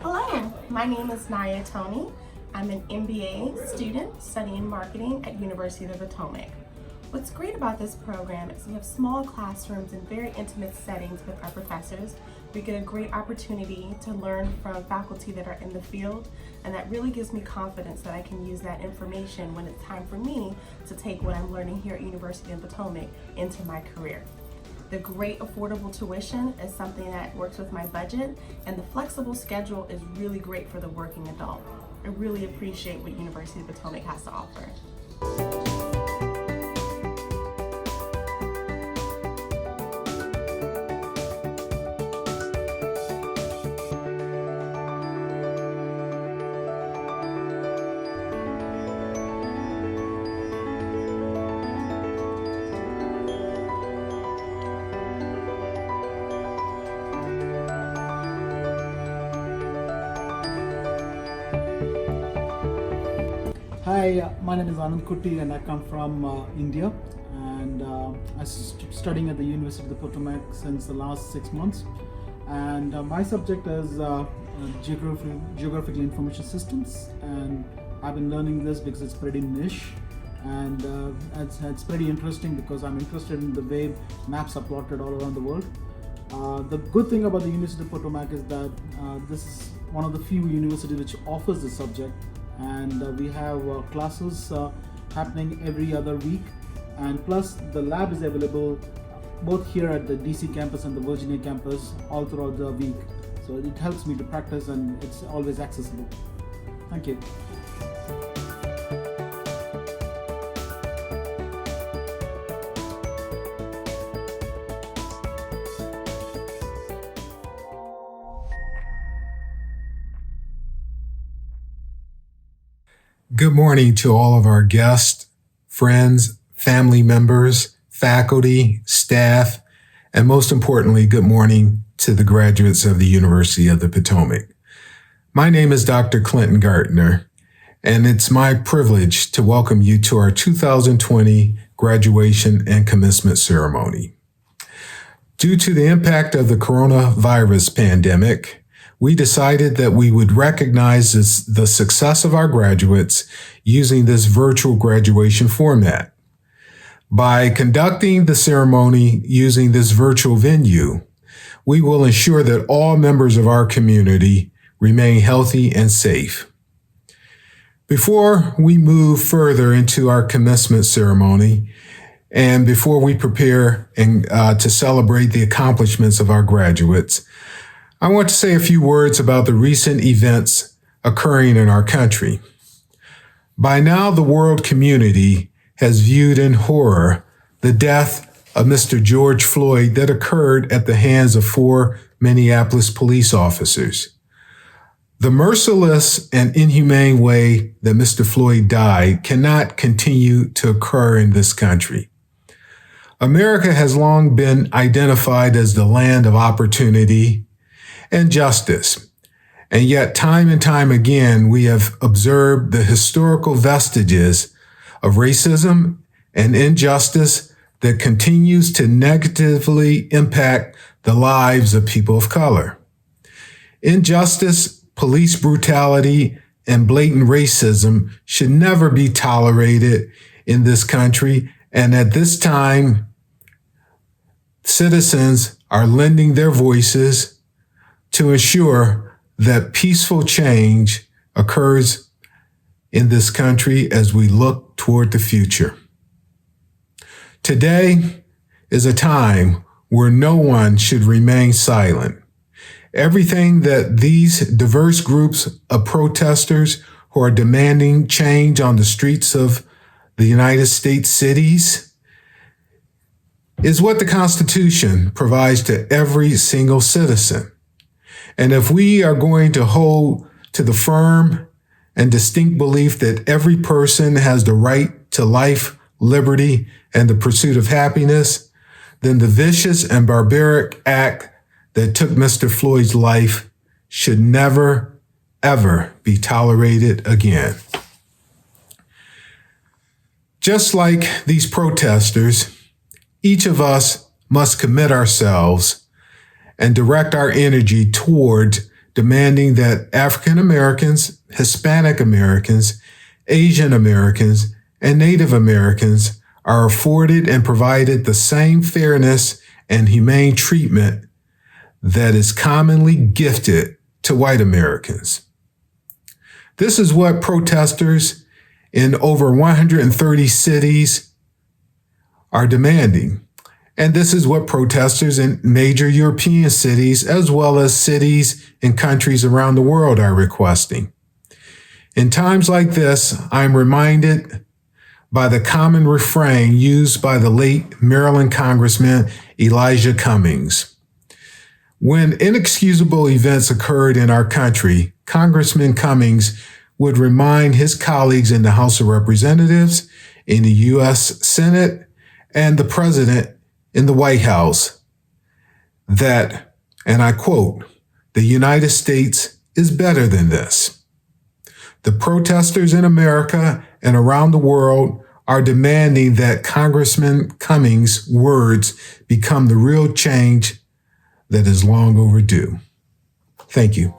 Hello, my name is Naya Tony. I'm an MBA student studying marketing at University of the Potomac. What's great about this program is we have small classrooms and very intimate settings with our professors. We get a great opportunity to learn from faculty that are in the field, and that really gives me confidence that I can use that information when it's time for me to take what I'm learning here at University of the Potomac into my career. The great affordable tuition is something that works with my budget, and the flexible schedule is really great for the working adult. I really appreciate what University of the Potomac has to offer. Hi, my name is Anand Kutty and I come from India, and I'm studying at the University of the Potomac since the last 6 months, and my subject is geographical information systems, and I've been learning this because it's pretty niche, and it's pretty interesting because I'm interested in the way maps are plotted all around the world. The good thing about the University of Potomac is that this is one of the few universities which offers this subject, and we have classes happening every other week, and plus the lab is available both here at the DC campus and the Virginia campus all throughout the week. So it helps me to practice, and it's always accessible. Thank you. Good morning to all of our guests, friends, family members, faculty, staff, and most importantly, good morning to the graduates of the University of the Potomac. My name is Dr. Clinton Gartner, and it's my privilege to welcome you to our 2020 graduation and commencement ceremony. Due to the impact of the coronavirus pandemic, we decided that we would recognize the success of our graduates using this virtual graduation format. By conducting the ceremony using this virtual venue, we will ensure that all members of our community remain healthy and safe. Before we move further into our commencement ceremony, and before we prepare to celebrate the accomplishments of our graduates, I want to say a few words about the recent events occurring in our country. By now, the world community has viewed in horror the death of Mr. George Floyd that occurred at the hands of 4 Minneapolis police officers. The merciless and inhumane way that Mr. Floyd died cannot continue to occur in this country. America has long been identified as the land of opportunity and justice. And yet, time and time again, we have observed the historical vestiges of racism and injustice that continues to negatively impact the lives of people of color. Injustice, police brutality, and blatant racism should never be tolerated in this country. And at this time, citizens are lending their voices to ensure that peaceful change occurs in this country as we look toward the future. Today is a time where no one should remain silent. Everything that these diverse groups of protesters who are demanding change on the streets of the United States cities is what the Constitution provides to every single citizen. And if we are going to hold to the firm and distinct belief that every person has the right to life, liberty, and the pursuit of happiness, then the vicious and barbaric act that took Mr. Floyd's life should never, ever be tolerated again. Just like these protesters, each of us must commit ourselves and direct our energy toward demanding that African Americans, Hispanic Americans, Asian Americans, and Native Americans are afforded and provided the same fairness and humane treatment that is commonly gifted to white Americans. This is what protesters in over 130 cities are demanding. And this is what protesters in major European cities, as well as cities and countries around the world, are requesting. In times like this, I'm reminded by the common refrain used by the late Maryland Congressman Elijah Cummings. When inexcusable events occurred in our country, Congressman Cummings would remind his colleagues in the House of Representatives, in the U.S. Senate, and the President in the White House that, and I quote, "The United States is better than this." The protesters in America and around the world are demanding that Congressman Cummings' words become the real change that is long overdue. Thank you.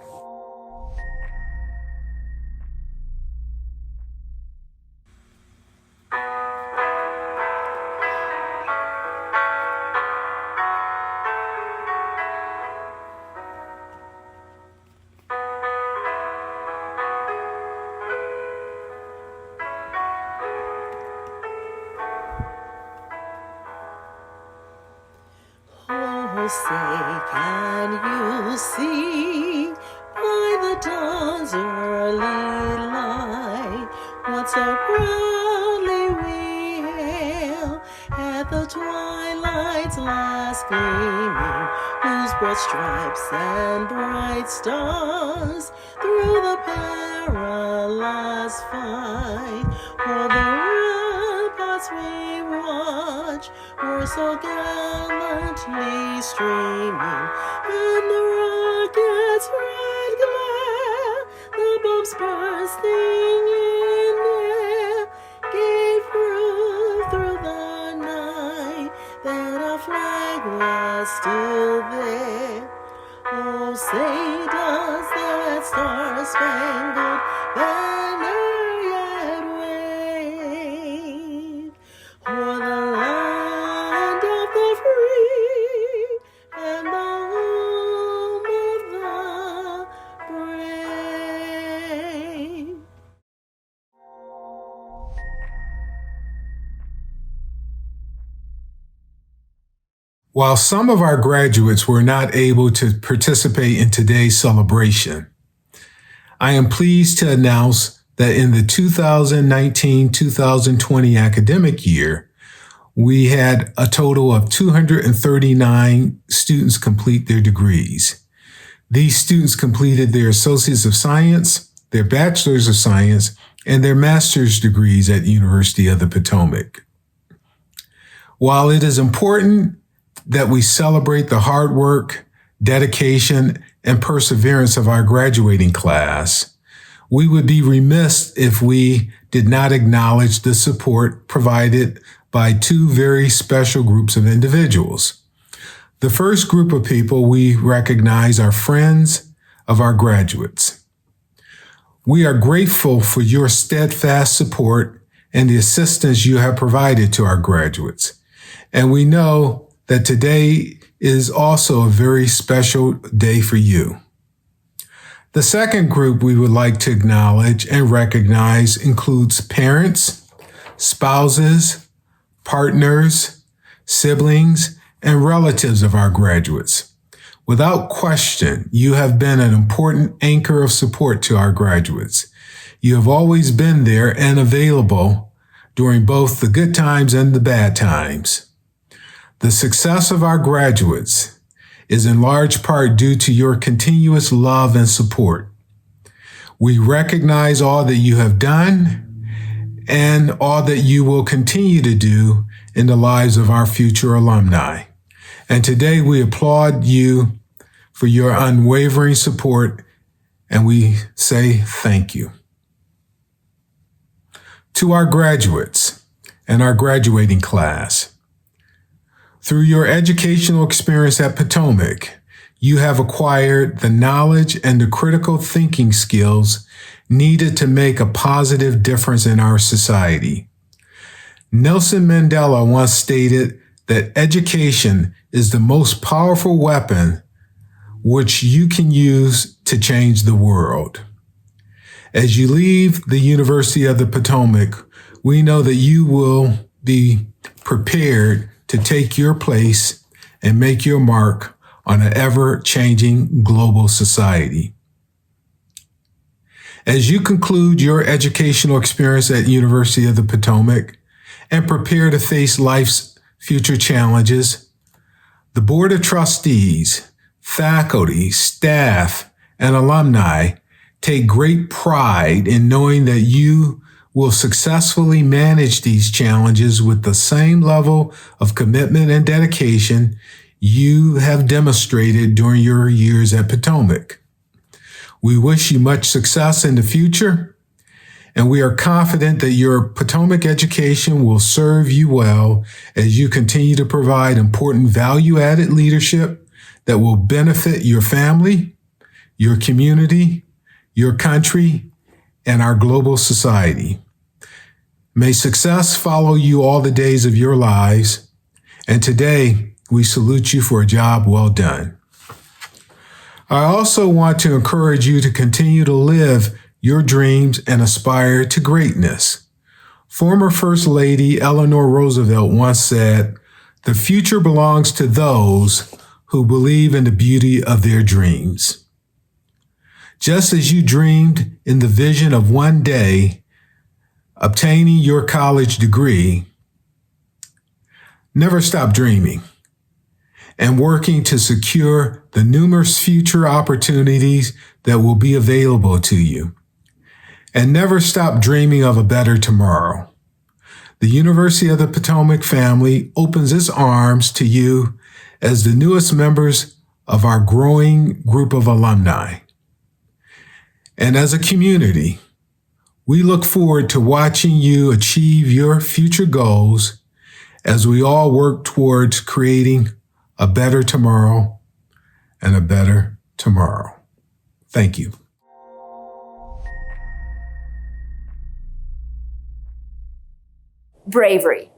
Oh, say, can you see by the dawn's early light what so proudly we hail at the twilight's last gleaming, whose broad stripes and bright stars through the perilous fight o'er the ramparts we watch were so gallantly streaming, and the rocket's red glare, the bombs bursting in air, gave proof through the night that our flag was still there. Oh, say does that star-spangled banner yet wave o'er the land of the free and the home of the brave? While some of our graduates were not able to participate in today's celebration, I am pleased to announce that in the 2019-2020 academic year, we had a total of 239 students complete their degrees. These students completed their Associates of Science, their Bachelors of Science, and their Master's degrees at University of the Potomac. While it is important that we celebrate the hard work, dedication, and perseverance of our graduating class, we would be remiss if we did not acknowledge the support provided by two very special groups of individuals. The first group of people we recognize are friends of our graduates. We are grateful for your steadfast support and the assistance you have provided to our graduates. And we know that today is also a very special day for you. The second group we would like to acknowledge and recognize includes parents, spouses, partners, siblings, and relatives of our graduates. Without question, you have been an important anchor of support to our graduates. You have always been there and available during both the good times and the bad times. The success of our graduates is in large part due to your continuous love and support. We recognize all that you have done and all that you will continue to do in the lives of our future alumni. And today we applaud you for your unwavering support, and we say thank you. To our graduates and our graduating class, through your educational experience at Potomac, you have acquired the knowledge and the critical thinking skills needed to make a positive difference in our society. Nelson Mandela once stated that education is the most powerful weapon which you can use to change the world. As you leave the University of the Potomac, we know that you will be prepared to take your place and make your mark on an ever-changing global society. As you conclude your educational experience at University of the Potomac and prepare to face life's future challenges, the Board of Trustees, faculty, staff, and alumni take great pride in knowing that you will successfully manage these challenges with the same level of commitment and dedication you have demonstrated during your years at Potomac. We wish you much success in the future, and we are confident that your Potomac education will serve you well as you continue to provide important value-added leadership that will benefit your family, your community, your country, and our global society. May success follow you all the days of your lives, and today we salute you for a job well done. I also want to encourage you to continue to live your dreams and aspire to greatness. Former First Lady Eleanor Roosevelt once said, "The future belongs to those who believe in the beauty of their dreams." Just as you dreamed in the vision of one day obtaining your college degree, never stop dreaming and working to secure the numerous future opportunities that will be available to you. And never stop dreaming of a better tomorrow. The University of the Potomac family opens its arms to you as the newest members of our growing group of alumni. And as a community, we look forward to watching you achieve your future goals as we all work towards creating a better tomorrow and a better tomorrow. Thank you. Bravery.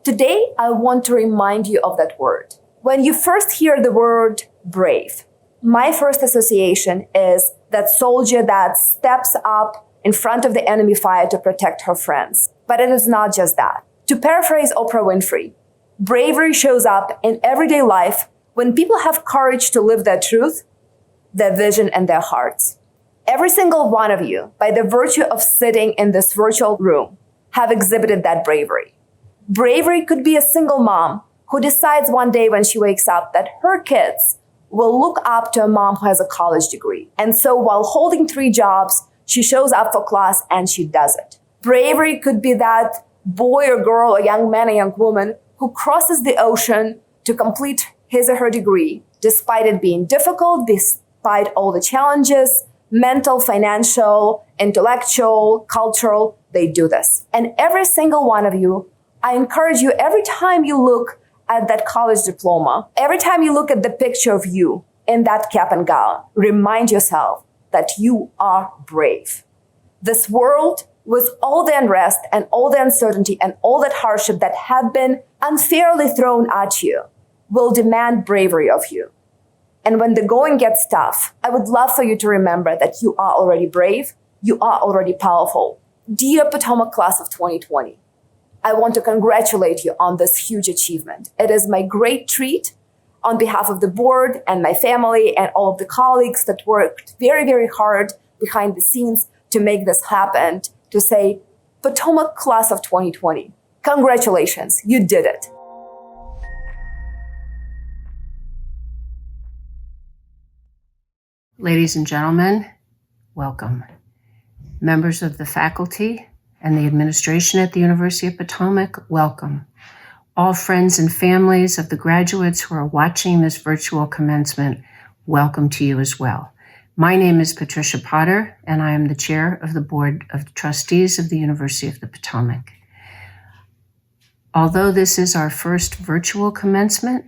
Today, I want to remind you of that word. When you first hear the word brave, my first association is that soldier that steps up in front of the enemy fire to protect her friends. But it is not just that. To paraphrase Oprah Winfrey, bravery shows up in everyday life when people have courage to live their truth, their vision, and their hearts. Every single one of you, by the virtue of sitting in this virtual room, have exhibited that bravery. Bravery could be a single mom who decides one day when she wakes up that her kids will look up to a mom who has a college degree. And so while holding 3 jobs, she shows up for class and she does it. Bravery could be that boy or girl, a young man, a young woman who crosses the ocean to complete his or her degree, despite it being difficult, despite all the challenges, mental, financial, intellectual, cultural, they do this. And every single one of you, I encourage you, every time you look at that college diploma, every time you look at the picture of you in that cap and gown, remind yourself that you are brave. This world, with all the unrest and all the uncertainty and all that hardship that have been unfairly thrown at you, will demand bravery of you. And when the going gets tough, I would love for you to remember that you are already brave, you are already powerful. Dear Potomac class of 2020, I want to congratulate you on this huge achievement. It is my great treat on behalf of the board and my family and all of the colleagues that worked very, very hard behind the scenes to make this happen, to say, Potomac class of 2020, congratulations, you did it. Ladies and gentlemen, welcome. Members of the faculty and the administration at the University of Potomac, welcome. All friends and families of the graduates who are watching this virtual commencement, welcome to you as well. My name is Patricia Potter, and I am the chair of the Board of Trustees of the University of the Potomac. Although this is our first virtual commencement,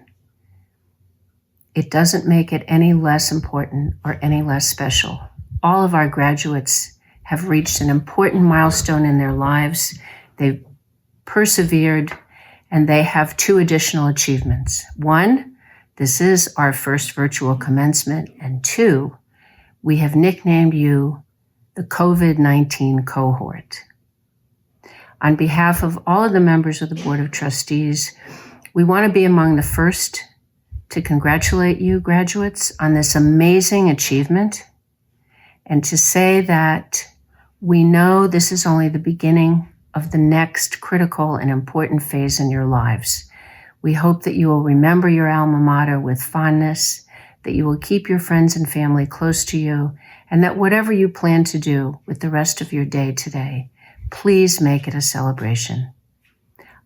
it doesn't make it any less important or any less special. All of our graduates have reached an important milestone in their lives. They've persevered, and they have 2 additional achievements. 1, this is our first virtual commencement, and 2, we have nicknamed you the COVID-19 cohort. On behalf of all of the members of the Board of Trustees, we want to be among the first to congratulate you, graduates, on this amazing achievement, and to say that we know this is only the beginning of the next critical and important phase in your lives. We hope that you will remember your alma mater with fondness, that you will keep your friends and family close to you, and that whatever you plan to do with the rest of your day today, please make it a celebration.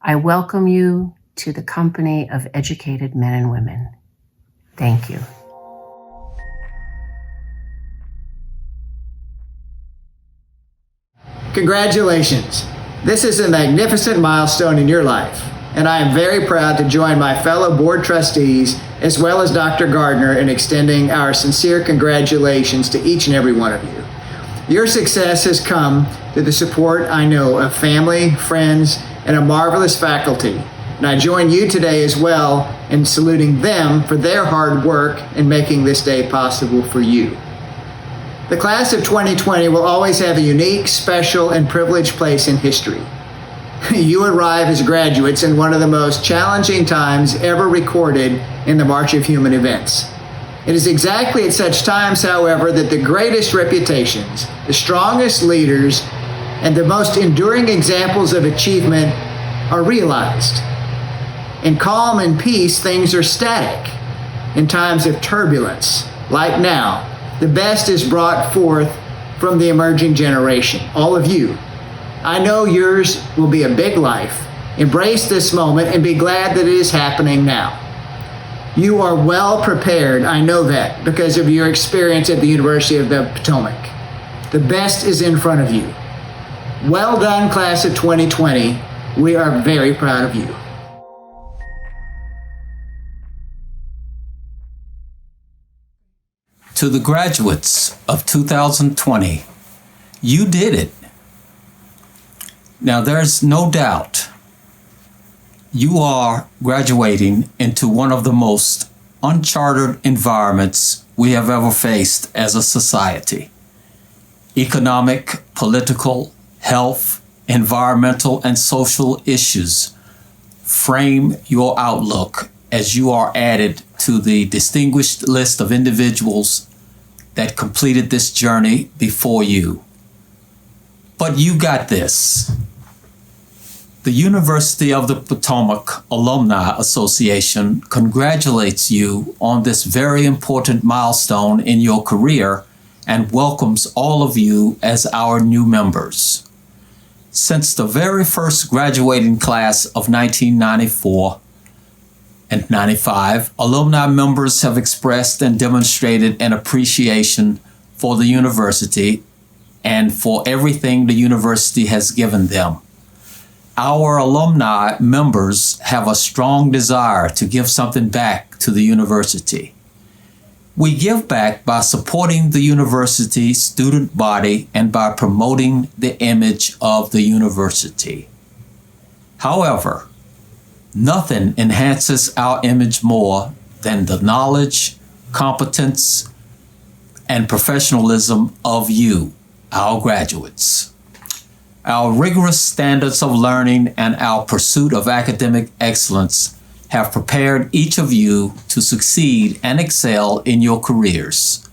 I welcome you to the company of educated men and women. Thank you. Congratulations. This is a magnificent milestone in your life, and I am very proud to join my fellow board trustees as well as Dr. Gardner in extending our sincere congratulations to each and every one of you. Your success has come through the support, I know, of family, friends, and a marvelous faculty, and I join you today as well in saluting them for their hard work in making this day possible for you. The class of 2020 will always have a unique, special, and privileged place in history. You arrive as graduates in one of the most challenging times ever recorded in the march of human events. It is exactly at such times, however, that the greatest reputations, the strongest leaders, and the most enduring examples of achievement are realized. In calm and peace, things are static. In times of turbulence, like now, the best is brought forth from the emerging generation, all of you. I know yours will be a big life. Embrace this moment and be glad that it is happening now. You are well prepared, I know that, because of your experience at the University of the Potomac. The best is in front of you. Well done, class of 2020. We are very proud of you. To the graduates of 2020, you did it. Now, there's no doubt you are graduating into one of the most uncharted environments we have ever faced as a society. Economic, political, health, environmental, and social issues frame your outlook as you are added to the distinguished list of individuals that completed this journey before you. But you got this. The University of the Potomac Alumni Association congratulates you on this very important milestone in your career and welcomes all of you as our new members. Since the very first graduating class of 1994 and 95, alumni members have expressed and demonstrated an appreciation for the university and for everything the university has given them. Our alumni members have a strong desire to give something back to the university. We give back by supporting the university student body and by promoting the image of the university. However, nothing enhances our image more than the knowledge, competence, and professionalism of you, our graduates. Our rigorous standards of learning and our pursuit of academic excellence have prepared each of you to succeed and excel in your careers.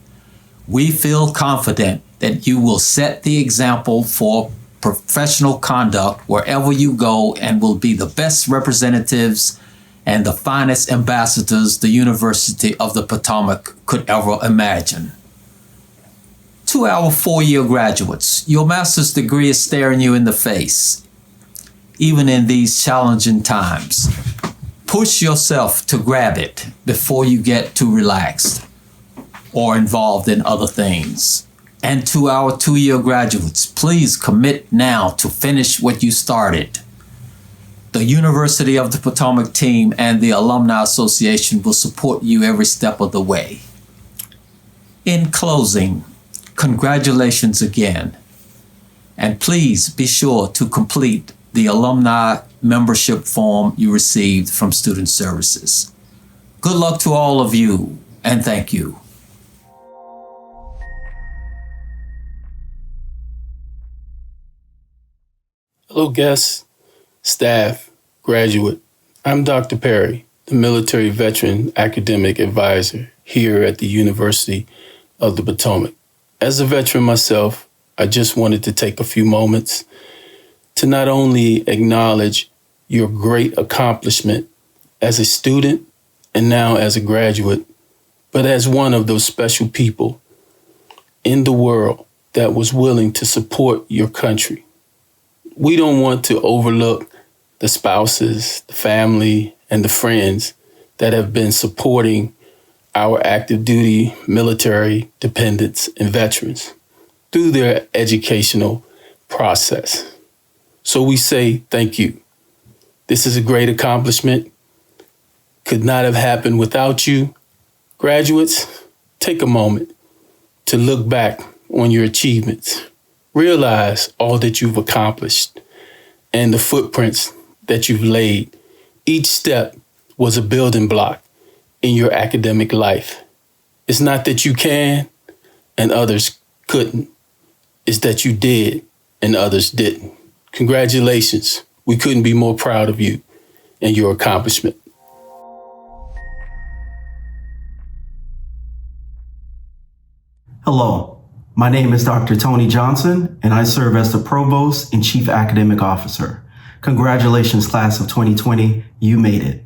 We feel confident that you will set the example for professional conduct wherever you go and will be the best representatives and the finest ambassadors the University of the Potomac could ever imagine. To our four-year graduates, your master's degree is staring you in the face, even in these challenging times. Push yourself to grab it before you get too relaxed or involved in other things. And to our two-year graduates, please commit now to finish what you started. The University of the Potomac team and the Alumni Association will support you every step of the way. In closing, congratulations again. And please be sure to complete the alumni membership form you received from Student Services. Good luck to all of you, and thank you. Hello, guests, staff, graduate. I'm Dr. Perry, the military veteran academic advisor here at the University of the Potomac. As a veteran myself, I just wanted to take a few moments to not only acknowledge your great accomplishment as a student and now as a graduate, but as one of those special people in the world that was willing to support your country. We don't want to overlook the spouses, the family, and the friends that have been supporting our active duty military dependents and veterans through their educational process. So we say thank you. This is a great accomplishment. Could not have happened without you. Graduates, take a moment to look back on your achievements. Realize all that you've accomplished and the footprints that you've laid. Each step was a building block in your academic life. It's not that you can and others couldn't. It's that you did and others didn't. Congratulations. We couldn't be more proud of you and your accomplishment. Hello, my name is Dr. Tony Johnson, and I serve as the Provost and Chief Academic Officer. Congratulations, class of 2020, you made it.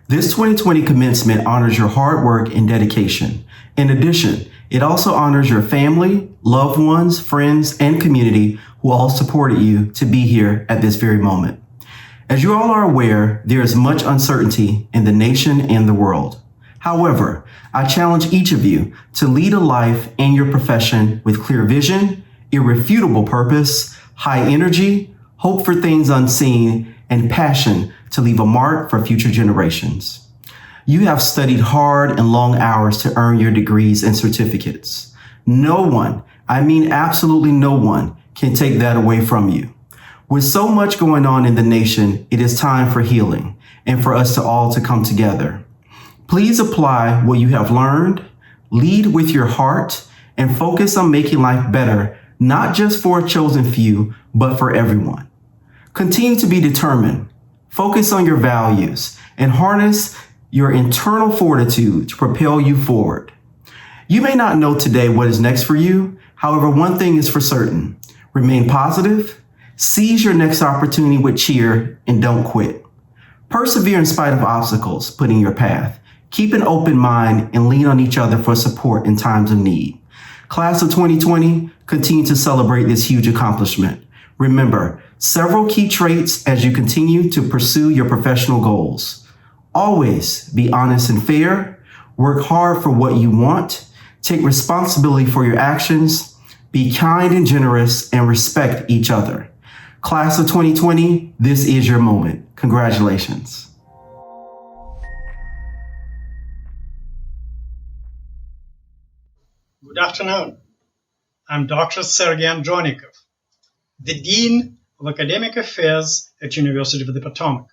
This 2020 commencement honors your hard work and dedication. In addition, it also honors your family, loved ones, friends, and community who all supported you to be here at this very moment. As you all are aware, there is much uncertainty in the nation and the world. However, I challenge each of you to lead a life in your profession with clear vision, irrefutable purpose, high energy, hope for things unseen, and passion to leave a mark for future generations. You have studied hard and long hours to earn your degrees and certificates. No one, I mean absolutely no one, can take that away from you. With so much going on in the nation, it is time for healing and for us to all to come together. Please apply what you have learned, lead with your heart, and focus on making life better, not just for a chosen few, but for everyone. Continue to be determined, focus on your values, and harness your internal fortitude to propel you forward. You may not know today what is next for you. However, one thing is for certain: remain positive, seize your next opportunity with cheer, and don't quit. Persevere in spite of obstacles put in your path. Keep an open mind and lean on each other for support in times of need. Class of 2020, continue to celebrate this huge accomplishment. Remember several key traits as you continue to pursue your professional goals. Always be honest and fair, work hard for what you want, take responsibility for your actions, be kind and generous, and respect each other. Class of 2020, this is your moment. Congratulations. Good afternoon. I'm Dr. Sergey Andronikov, the Dean of Academic Affairs at University of the Potomac.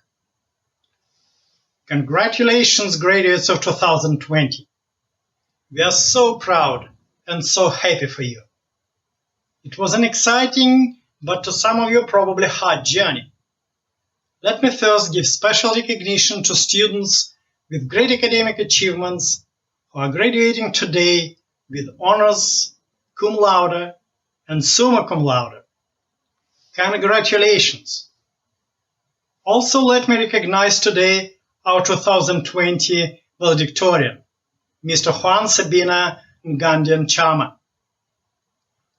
Congratulations, graduates of 2020. We are so proud and so happy for you. It was an exciting, but to some of you probably hard journey. Let me first give special recognition to students with great academic achievements who are graduating today with honors, cum laude, and summa cum laude. Congratulations! Also, let me recognize today our 2020 valedictorian, Mr. Juan Sabina Ngandian Chama.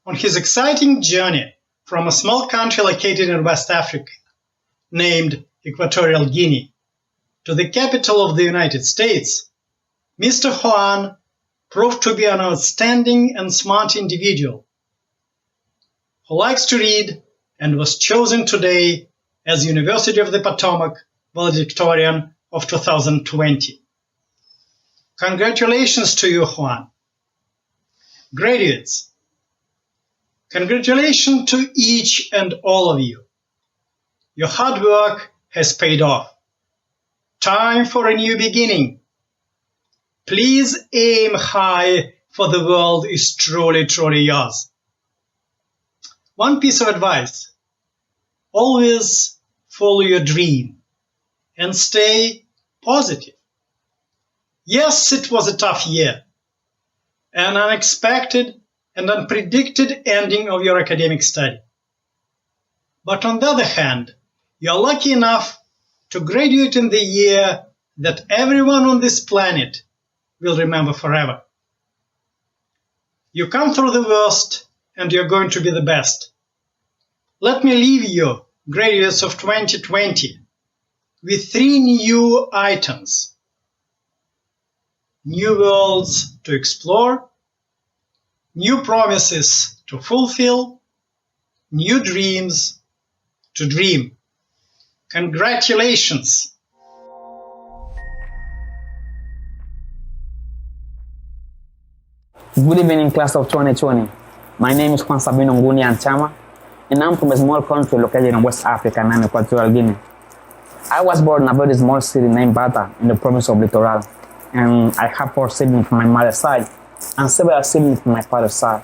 On his exciting journey from a small country located in West Africa, named Equatorial Guinea, to the capital of the United States, Mr. Juan proved to be an outstanding and smart individual who likes to read and was chosen today as University of the Potomac valedictorian of 2020. Congratulations to you, Juan. Graduates, congratulations to each and all of you. Your hard work has paid off. Time for a new beginning. Please aim high, for the world is truly, truly yours. One piece of advice: always follow your dream and stay positive. Yes, it was a tough year, an unexpected and unpredicted ending of your academic study. But on the other hand, you are lucky enough to graduate in the year that everyone on this planet will remember forever. You come through the worst and you're going to be the best. Let me leave you, graduates of 2020, with 3 new items: new worlds to explore, new promises to fulfill, new dreams to dream. Congratulations! Good evening, class of 2020. My name is Juan Sabino Ngunian Chama, and I'm from a small country located in West Africa and Equatorial Guinea. I was born in a very small city named Bata in the province of Litoral, and I have 4 siblings from my mother's side and several siblings from my father's side.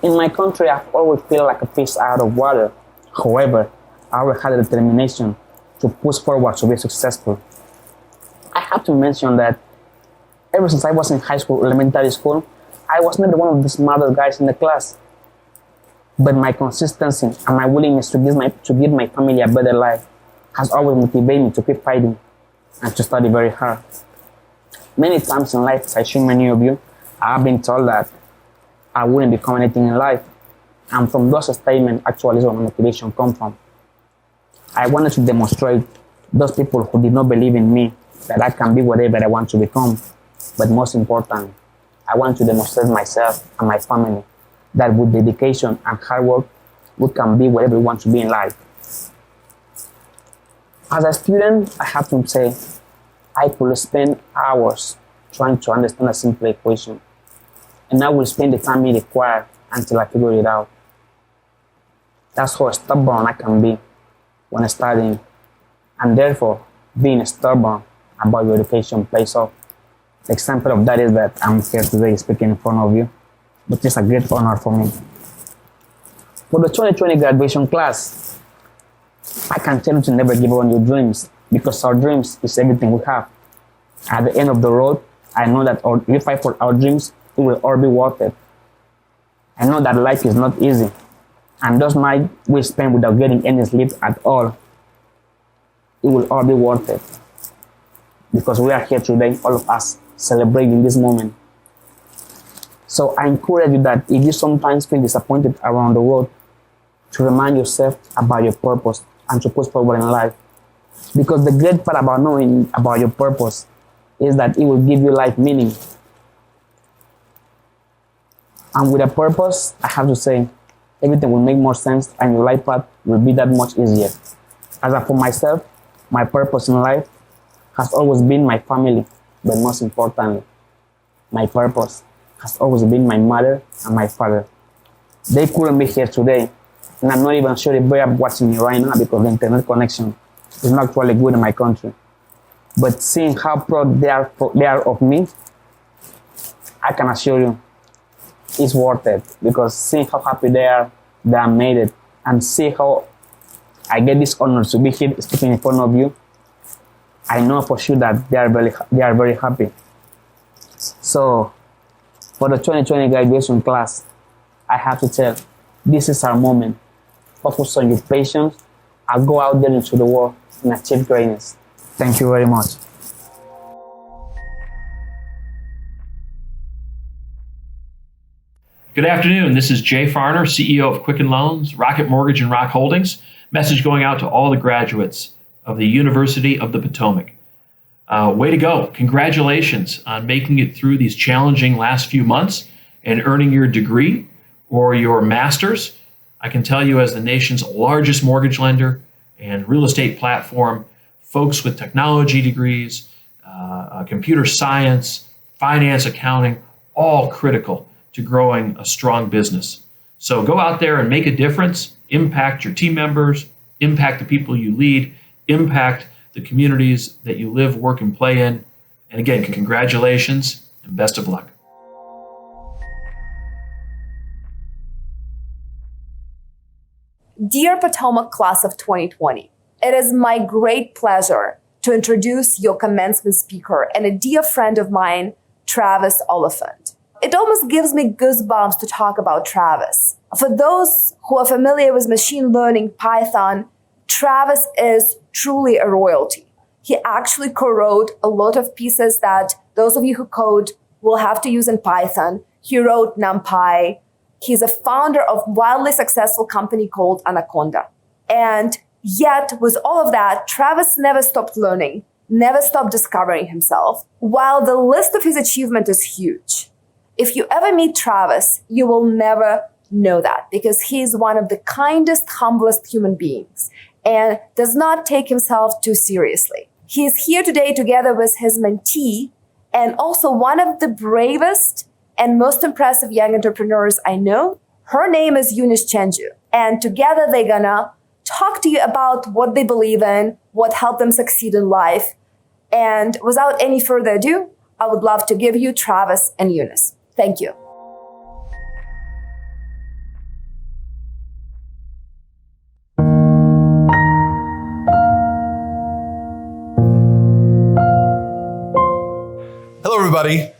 In my country, I've always felt like a fish out of water. However, I always had the determination to push forward to be successful. I have to mention that ever since I was in high school, elementary school, I was never one of the smartest guys in the class. But my consistency and my willingness to give my family a better life has always motivated me to keep fighting and to study very hard. Many times in life, as I assure many of you, I've been told that I wouldn't become anything in life. And from those statements, actually, is where my motivation comes from. I wanted to demonstrate those people who did not believe in me that I can be whatever I want to become. But most important, I want to demonstrate myself and my family that with dedication and hard work, we can be whatever we want to be in life. As a student, I have to say, I could spend hours trying to understand a simple equation, and I will spend the time it required until I figure it out. That's how stubborn I can be when studying, and therefore, being stubborn about your education pays off. The example of that is that I'm here today speaking in front of you, which is a great honor for me. For the 2020 graduation class, I can tell you to never give up on your dreams, because our dreams is everything we have. At the end of the road, I know that if we fight for our dreams, it will all be worth it. I know that life is not easy, and those nights we spend without getting any sleep at all, it will all be worth it. Because we are here today, all of us, celebrating this moment. So I encourage you that if you sometimes feel disappointed around the world, to remind yourself about your purpose and to push forward in life. Because the great part about knowing about your purpose is that it will give you life meaning. And with a purpose, I have to say, everything will make more sense and your life path will be that much easier. As for myself, my purpose in life has always been my family, but most importantly, my purpose has always been my mother and my father. They couldn't be here today, and I'm not even sure if they are watching me right now because the internet connection is not really good in my country. But seeing how proud they are of me, I can assure you, it's worth it, because seeing how happy they are that I made it, and see how I get this honor to be here speaking in front of you, I know for sure that they are very happy. So, for the 2020 graduation class, I have to tell, this is our moment. Focus on your patience and go out there into the world and achieve greatness. Thank you very much. Good afternoon. This is Jay Farner, CEO of Quicken Loans, Rocket Mortgage, and Rock Holdings. Message going out to all the graduates of the University of the Potomac. Way to go. Congratulations on making it through these challenging last few months and earning your degree or your master's. I can tell you, as the nation's largest mortgage lender and real estate platform, folks with technology degrees, computer science, finance, accounting, all critical to growing a strong business. So go out there and make a difference, impact your team members, impact the people you lead, impact the communities that you live, work, and play in. And again, congratulations and best of luck. Dear Potomac class of 2020, it is my great pleasure to introduce your commencement speaker and a dear friend of mine, Travis Oliphant. It almost gives me goosebumps to talk about Travis. For those who are familiar with machine learning, Python, Travis is truly a royalty. He actually co-wrote a lot of pieces that those of you who code will have to use in Python. He wrote NumPy. He's a founder of a wildly successful company called Anaconda. And yet, with all of that, Travis never stopped learning, never stopped discovering himself, while the list of his achievement is huge. If you ever meet Travis, you will never know that because he's one of the kindest, humblest human beings and does not take himself too seriously. He is here today together with his mentee and also one of the bravest and most impressive young entrepreneurs I know. Her name is Eunice Chenju, and together they're gonna talk to you about what they believe in, what helped them succeed in life. And without any further ado, I would love to give you Travis and Eunice. Thank you. Hello, everybody.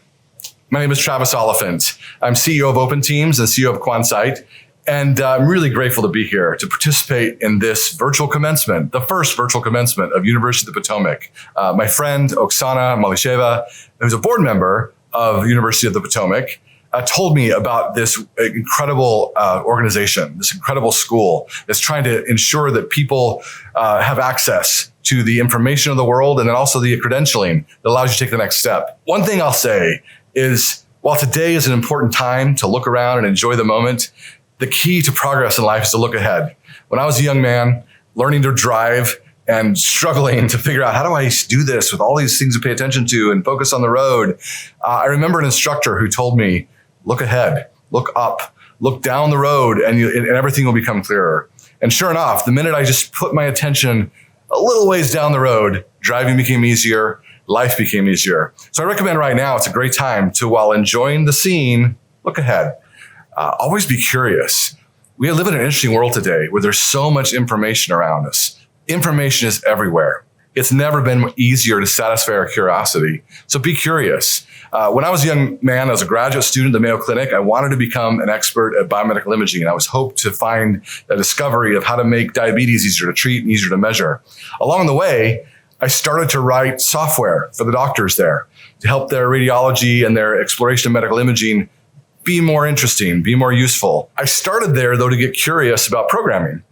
My name is Travis Oliphant. I'm CEO of Open Teams and CEO of Quansight. And I'm really grateful to be here to participate in this virtual commencement, the first virtual commencement of University of the Potomac. My friend, Oksana Malisheva, who's a board member of University of the Potomac, told me about this incredible organization, this incredible school that's trying to ensure that people have access to the information of the world and then also the credentialing that allows you to take the next step. One thing I'll say is, while today is an important time to look around and enjoy the moment, the key to progress in life is to look ahead. When I was a young man, learning to drive and struggling to figure out how do I do this with all these things to pay attention to and focus on the road, I remember an instructor who told me, look ahead, look up, look down the road, and everything will become clearer. And sure enough, the minute I just put my attention a little ways down the road, driving became easier, life became easier. So I recommend right now, it's a great time to, while enjoying the scene, look ahead. Always be curious. We live in an interesting world today where there's so much information around us. Information is everywhere. It's never been easier to satisfy our curiosity. So be curious. When I was a young man, as a graduate student at the Mayo Clinic, I wanted to become an expert at biomedical imaging. I was hoped to find a discovery of how to make diabetes easier to treat and easier to measure. Along the way, I started to write software for the doctors there to help their radiology and their exploration of medical imaging be more interesting, be more useful. I started there, though, to get curious about programming.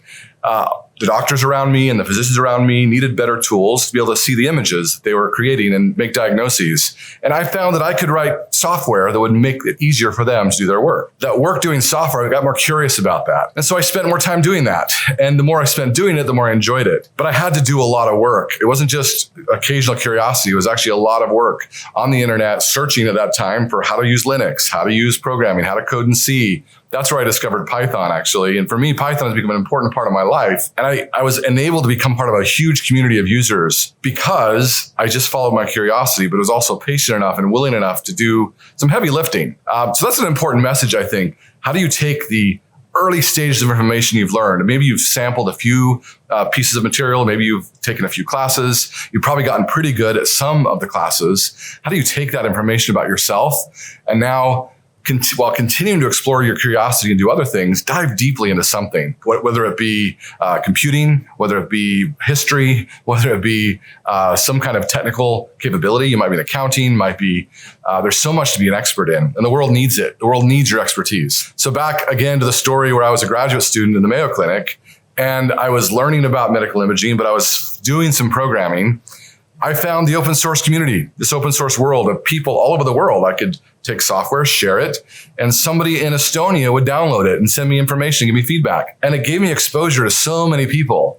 The doctors around me and the physicians around me needed better tools to be able to see the images they were creating and make diagnoses. And I found that I could write software that would make it easier for them to do their work. That work doing software, I got more curious about that. And so I spent more time doing that. And the more I spent doing it, the more I enjoyed it. But I had to do a lot of work. It wasn't just occasional curiosity. It was actually a lot of work on the internet, searching at that time for how to use Linux, how to use programming, how to code in C. That's where I discovered Python, actually. And for me, Python has become an important part of my life. And I was enabled to become part of a huge community of users because I just followed my curiosity, but was also patient enough and willing enough to do some heavy lifting. So that's an important message, I think. How do you take the early stages of information you've learned? Maybe you've sampled a few pieces of material. Maybe you've taken a few classes. You've probably gotten pretty good at some of the classes. How do you take that information about yourself and now, while continuing to explore your curiosity and do other things, dive deeply into something, whether it be computing, whether it be history, whether it be some kind of technical capability. You might be in accounting, might be, there's so much to be an expert in, and the world needs it. The world needs your expertise. So back again to the story where I was a graduate student in the Mayo Clinic, and I was learning about medical imaging, but I was doing some programming. I found the open source community, this open source world of people all over the world. I could take software, share it, and somebody in Estonia would download it and send me information, give me feedback. And it gave me exposure to so many people.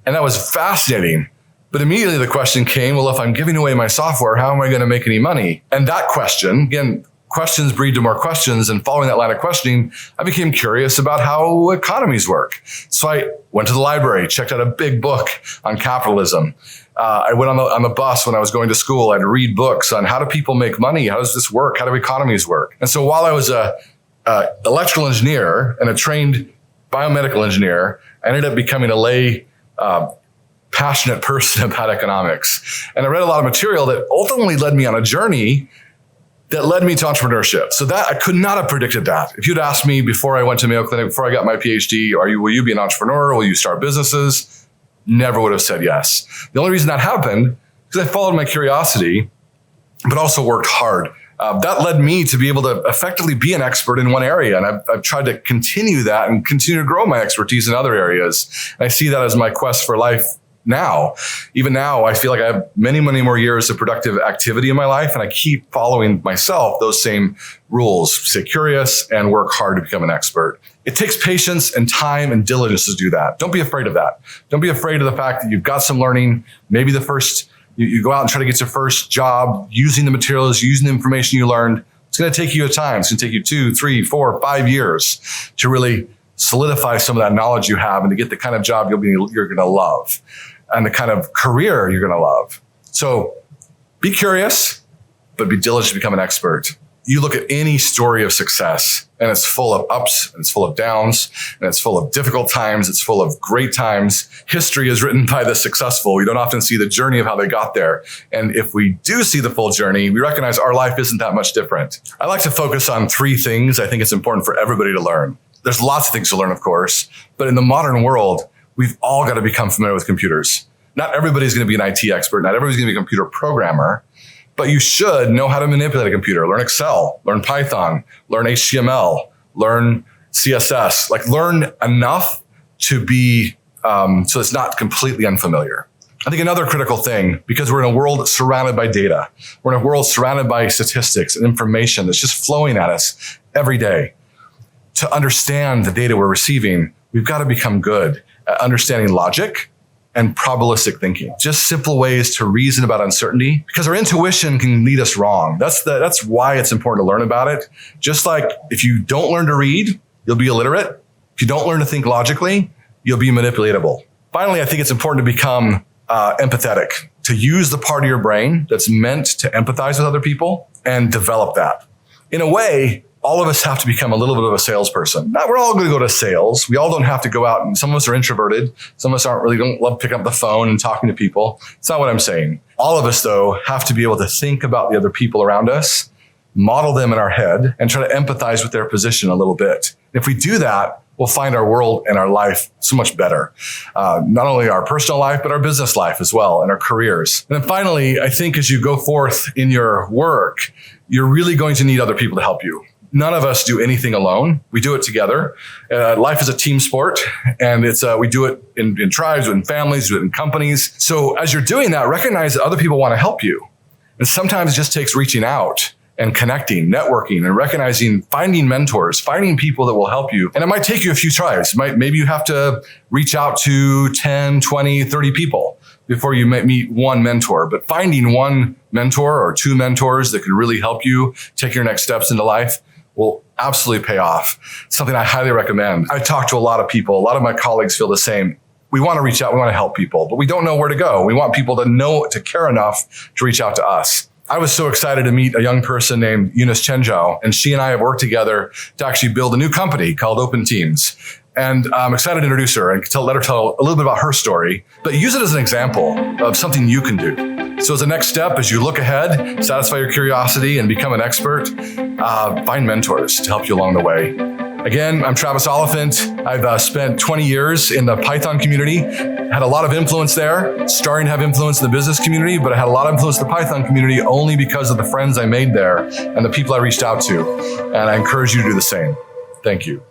And that was fascinating. But immediately the question came, well, if I'm giving away my software, how am I going to make any money? And that question, again, questions breed to more questions. And following that line of questioning, I became curious about how economies work. So I went to the library, checked out a big book on capitalism. I went on the bus when I was going to school. I'd read books on how do people make money? How does this work? How do economies work? And so while I was a electrical engineer and a trained biomedical engineer, I ended up becoming a lay passionate person about economics. And I read a lot of material that ultimately led me on a journey that led me to entrepreneurship. So that I could not have predicted that. If you'd asked me before I went to Mayo Clinic, before I got my PhD, will you be an entrepreneur? Will you start businesses? Never would have said yes. The only reason that happened is I followed my curiosity, but also worked hard. That led me to be able to effectively be an expert in one area. And I've tried to continue that and continue to grow my expertise in other areas. And I see that as my quest for life now. Even now, I feel like I have many, many more years of productive activity in my life. And I keep following myself those same rules: stay curious and work hard to become an expert. It takes patience and time and diligence to do that. Don't be afraid of that. Don't be afraid of the fact that you've got some learning. Maybe you go out and try to get your first job using the materials, using the information you learned. It's going to take you a time. It's going to take you 2, 3, 4, 5 years to really solidify some of that knowledge you have and to get the kind of job you're going to love and the kind of career you're going to love. So be curious, but be diligent to become an expert. You look at any story of success and it's full of ups and it's full of downs and it's full of difficult times. It's full of great times. History is written by the successful. We don't often see the journey of how they got there. And if we do see the full journey, we recognize our life isn't that much different. I like to focus on 3 things I think it's important for everybody to learn. There's lots of things to learn, of course, but in the modern world, we've all got to become familiar with computers. Not everybody's going to be an IT expert. Not everybody's going to be a computer programmer. But you should know how to manipulate a computer. Learn Excel, learn Python, learn HTML, learn CSS, learn enough to be, so it's not completely unfamiliar. I think another critical thing, because we're in a world surrounded by data, we're in a world surrounded by statistics and information that's just flowing at us every day. To understand the data we're receiving, we've got to become good at understanding logic and probabilistic thinking. Just simple ways to reason about uncertainty, because our intuition can lead us wrong. That's why it's important to learn about it. Just like if you don't learn to read, you'll be illiterate. If you don't learn to think logically, you'll be manipulatable. Finally, I think it's important to become empathetic, to use the part of your brain that's meant to empathize with other people and develop that. In a way, all of us have to become a little bit of a salesperson. Not we're all going to go to sales. We all don't have to go out, and some of us are introverted. Some of us don't love picking up the phone and talking to people. It's not what I'm saying. All of us, though, have to be able to think about the other people around us, model them in our head, and try to empathize with their position a little bit. If we do that, we'll find our world and our life so much better. Not only our personal life, but our business life as well, and our careers. And then finally, I think as you go forth in your work, you're really going to need other people to help you. None of us do anything alone. We do it together. Life is a team sport, and we do it in tribes, in families, we do it in companies. So as you're doing that, recognize that other people want to help you. And sometimes it just takes reaching out and connecting, networking, and recognizing, finding mentors, finding people that will help you. And it might take you a few tries. Maybe you have to reach out to 10, 20, 30 people before you might meet one mentor. But finding one mentor or 2 mentors that can really help you take your next steps into life will absolutely pay off. Something I highly recommend. I talk to a lot of people. A lot of my colleagues feel the same. We want to reach out. We want to help people, but we don't know where to go. We want people to care enough to reach out to us. I was so excited to meet a young person named Eunice Chenjao, and she and I have worked together to actually build a new company called Open Teams. And I'm excited to introduce her and let her tell a little bit about her story, but use it as an example of something you can do. So as a next step, as you look ahead, satisfy your curiosity and become an expert, find mentors to help you along the way. Again, I'm Travis Oliphant. I've spent 20 years in the Python community, had a lot of influence there, starting to have influence in the business community, but I had a lot of influence in the Python community only because of the friends I made there and the people I reached out to. And I encourage you to do the same. Thank you.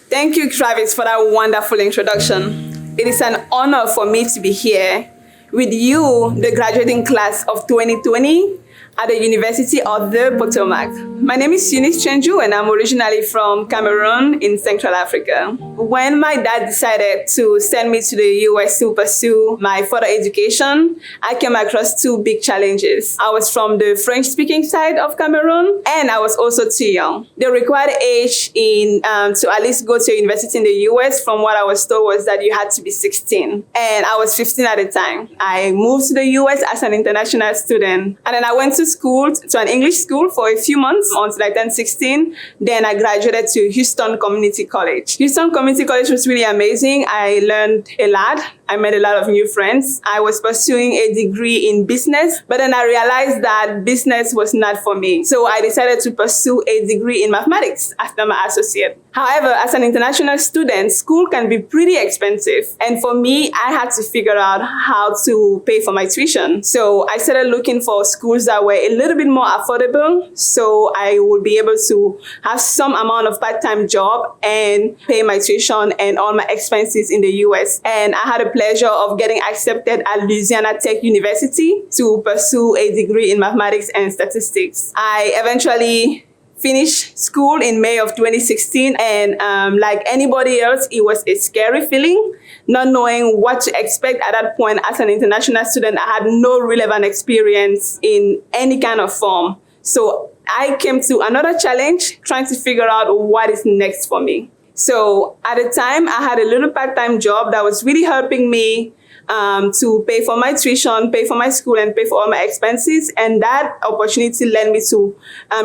Thank you, Travis, for that wonderful introduction. It is an honor for me to be here with you, the graduating class of 2020 at the University of the Potomac. My name is Eunice Chenju, and I'm originally from Cameroon in Central Africa. When my dad decided to send me to the US to pursue my further education, I came across two big challenges. I was from the French-speaking side of Cameroon, and I was also too young. The required age to at least go to university in the US, from what I was told, was that you had to be 16. And I was 15 at the time. I moved to the US as an international student, and then I went to school, to an English school for a few months until I turned 16. Then I graduated to Houston Community College. Houston Community College was really amazing. I learned a lot. I made a lot of new friends. I was pursuing a degree in business, but then I realized that business was not for me. So I decided to pursue a degree in mathematics after my associate. However, as an international student, school can be pretty expensive. And for me, I had to figure out how to pay for my tuition. So I started looking for schools that were a little bit more affordable, so I would be able to have some amount of part-time job and pay my tuition and all my expenses in the US. And I had a pleasure of getting accepted at Louisiana Tech University to pursue a degree in mathematics and statistics. I eventually finished school in May of 2016, and like anybody else, it was a scary feeling, not knowing what to expect at that point. As an international student, I had no relevant experience in any kind of form. So I came to another challenge, trying to figure out what is next for me. So at the time, I had a little part-time job that was really helping me to pay for my tuition, pay for my school, and pay for all my expenses. And that opportunity led me to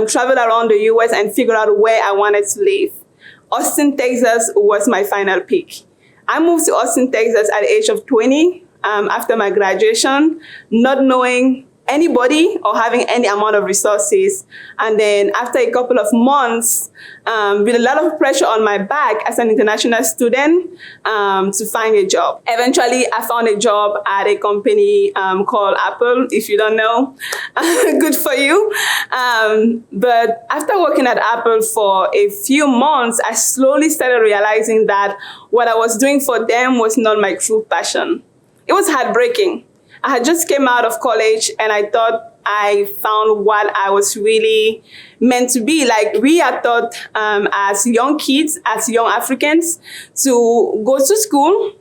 travel around the US and figure out where I wanted to live. Austin, Texas was my final pick. I moved to Austin, Texas at the age of 20 after my graduation, not knowing anybody or having any amount of resources. And then after a couple of months, with a lot of pressure on my back as an international student, to find a job. Eventually, I found a job at a company called Apple, if you don't know. Good for you. But after working at Apple for a few months, I slowly started realizing that what I was doing for them was not my true passion. It was heartbreaking. I had just came out of college, and I thought I found what I was really meant to be. Like, we are taught as young kids, as young Africans, to go to school,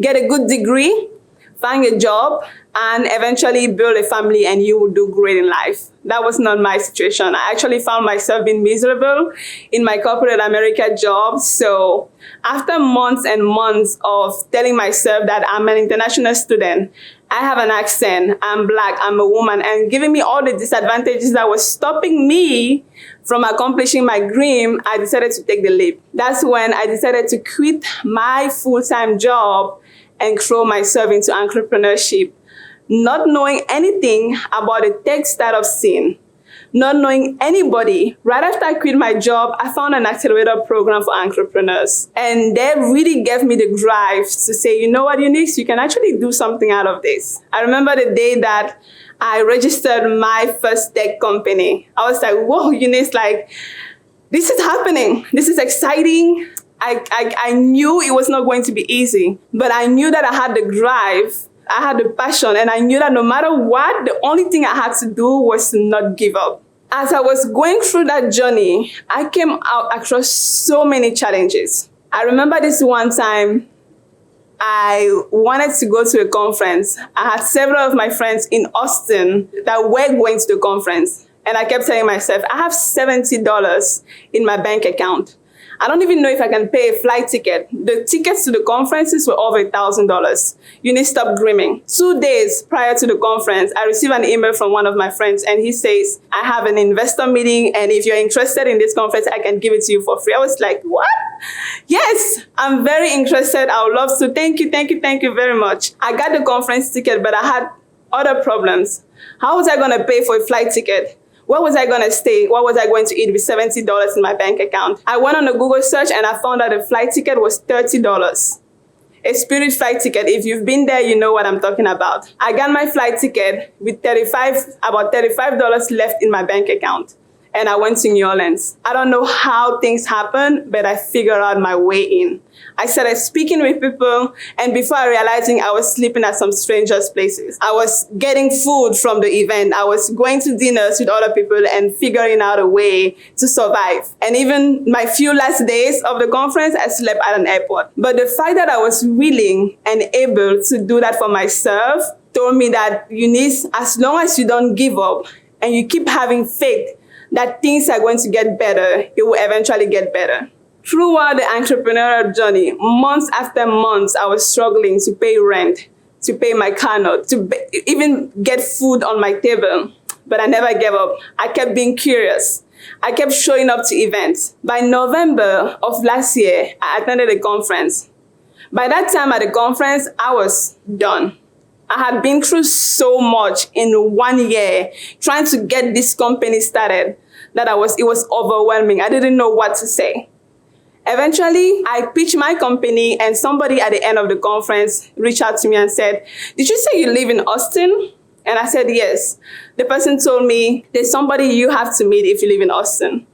get a good degree, find a job, and eventually build a family, and you will do great in life. That was not my situation. I actually found myself being miserable in my corporate America job. So after months and months of telling myself that I'm an international student, I have an accent, I'm Black, I'm a woman, and giving me all the disadvantages that was stopping me from accomplishing my dream, I decided to take the leap. That's when I decided to quit my full-time job and throw myself into entrepreneurship, not knowing anything about the tech startup scene, not knowing anybody. Right after I quit my job, I found an accelerator program for entrepreneurs. And that really gave me the drive to say, you know what, Eunice, you can actually do something out of this. I remember the day that I registered my first tech company. I was like, whoa, Eunice, like, this is happening. This is exciting. I knew it was not going to be easy, but I knew that I had the drive, I had the passion, and I knew that no matter what, the only thing I had to do was to not give up. As I was going through that journey, I came out across so many challenges. I remember this one time, I wanted to go to a conference. I had several of my friends in Austin that were going to the conference. And I kept telling myself, I have $70 in my bank account. I don't even know if I can pay a flight ticket. The tickets to the conferences were over $1,000. You need to stop dreaming. 2 days prior to the conference, I received an email from one of my friends, and he says, I have an investor meeting, and if you're interested in this conference, I can give it to you for free. I was like, what? Yes, I'm very interested. I would love to. Thank you very much. I got the conference ticket, but I had other problems. How was I going to pay for a flight ticket? Where was I going to stay? What was I going to eat with $70 in my bank account? I went on a Google search, and I found that the flight ticket was $30. A Spirit flight ticket. If you've been there, you know what I'm talking about. I got my flight ticket with about $35 left in my bank account. and I went to New Orleans. I don't know how things happened, but I figured out my way in. I started speaking with people, and before realizing I was sleeping at some strangers' places. I was getting food from the event. I was going to dinners with other people and figuring out a way to survive. And even my few last days of the conference, I slept at an airport. But the fact that I was willing and able to do that for myself told me that, Eunice, as long as you don't give up and you keep having faith that things are going to get better, it will eventually get better. Throughout the entrepreneurial journey, months after months, I was struggling to pay rent, to pay my car note, to even get food on my table. But I never gave up. I kept being curious. I kept showing up to events. By November of last year, I attended a conference. By that time at the conference, I was done. I had been through so much in 1 year trying to get this company started that it was overwhelming. I didn't know what to say. Eventually, I pitched my company, and somebody at the end of the conference reached out to me and said, "Did you say you live in Austin?" And I said, "Yes." The person told me, "There's somebody you have to meet if you live in Austin.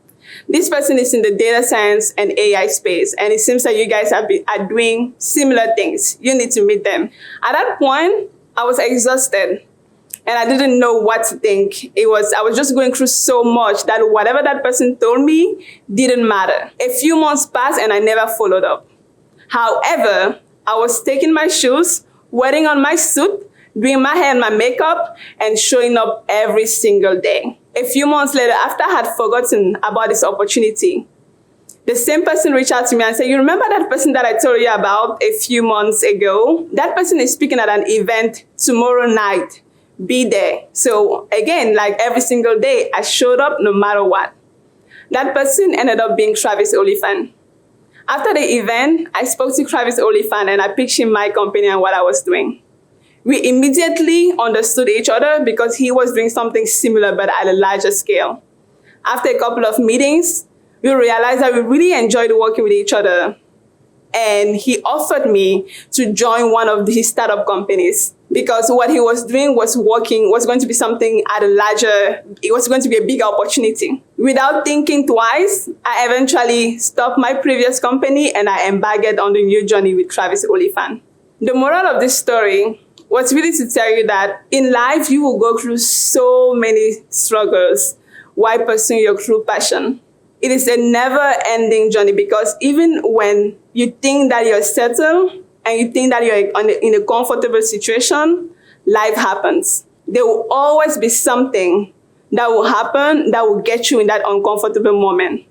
This person is in the data science and AI space, and it seems that you guys are doing similar things. You need to meet them." At that point, I was exhausted, and I didn't know what to think. I was just going through so much that whatever that person told me didn't matter. A few months passed, and I never followed up. However, I was taking my shoes, wearing on my suit, doing my hair and my makeup, and showing up every single day. A few months later, after I had forgotten about this opportunity, the same person reached out to me and said, "You remember that person that I told you about a few months ago? That person is speaking at an event tomorrow night. Be there." So again, like every single day, I showed up no matter what. That person ended up being Travis Oliphant. After the event, I spoke to Travis Oliphant and I pitched him my company and what I was doing. We immediately understood each other because he was doing something similar but at a larger scale. After a couple of meetings, we realized that we really enjoyed working with each other. And he offered me to join one of his startup companies because what he was doing was going to be something at a larger, it was going to be a bigger opportunity. Without thinking twice, I eventually stopped my previous company and I embarked on the new journey with Travis Oliphant. The moral of this story was really to tell you that in life, you will go through so many struggles while pursuing your true passion. It is a never-ending journey because even when you think that you're settled and you think that you're in a comfortable situation, life happens. There will always be something that will happen that will get you in that uncomfortable moment.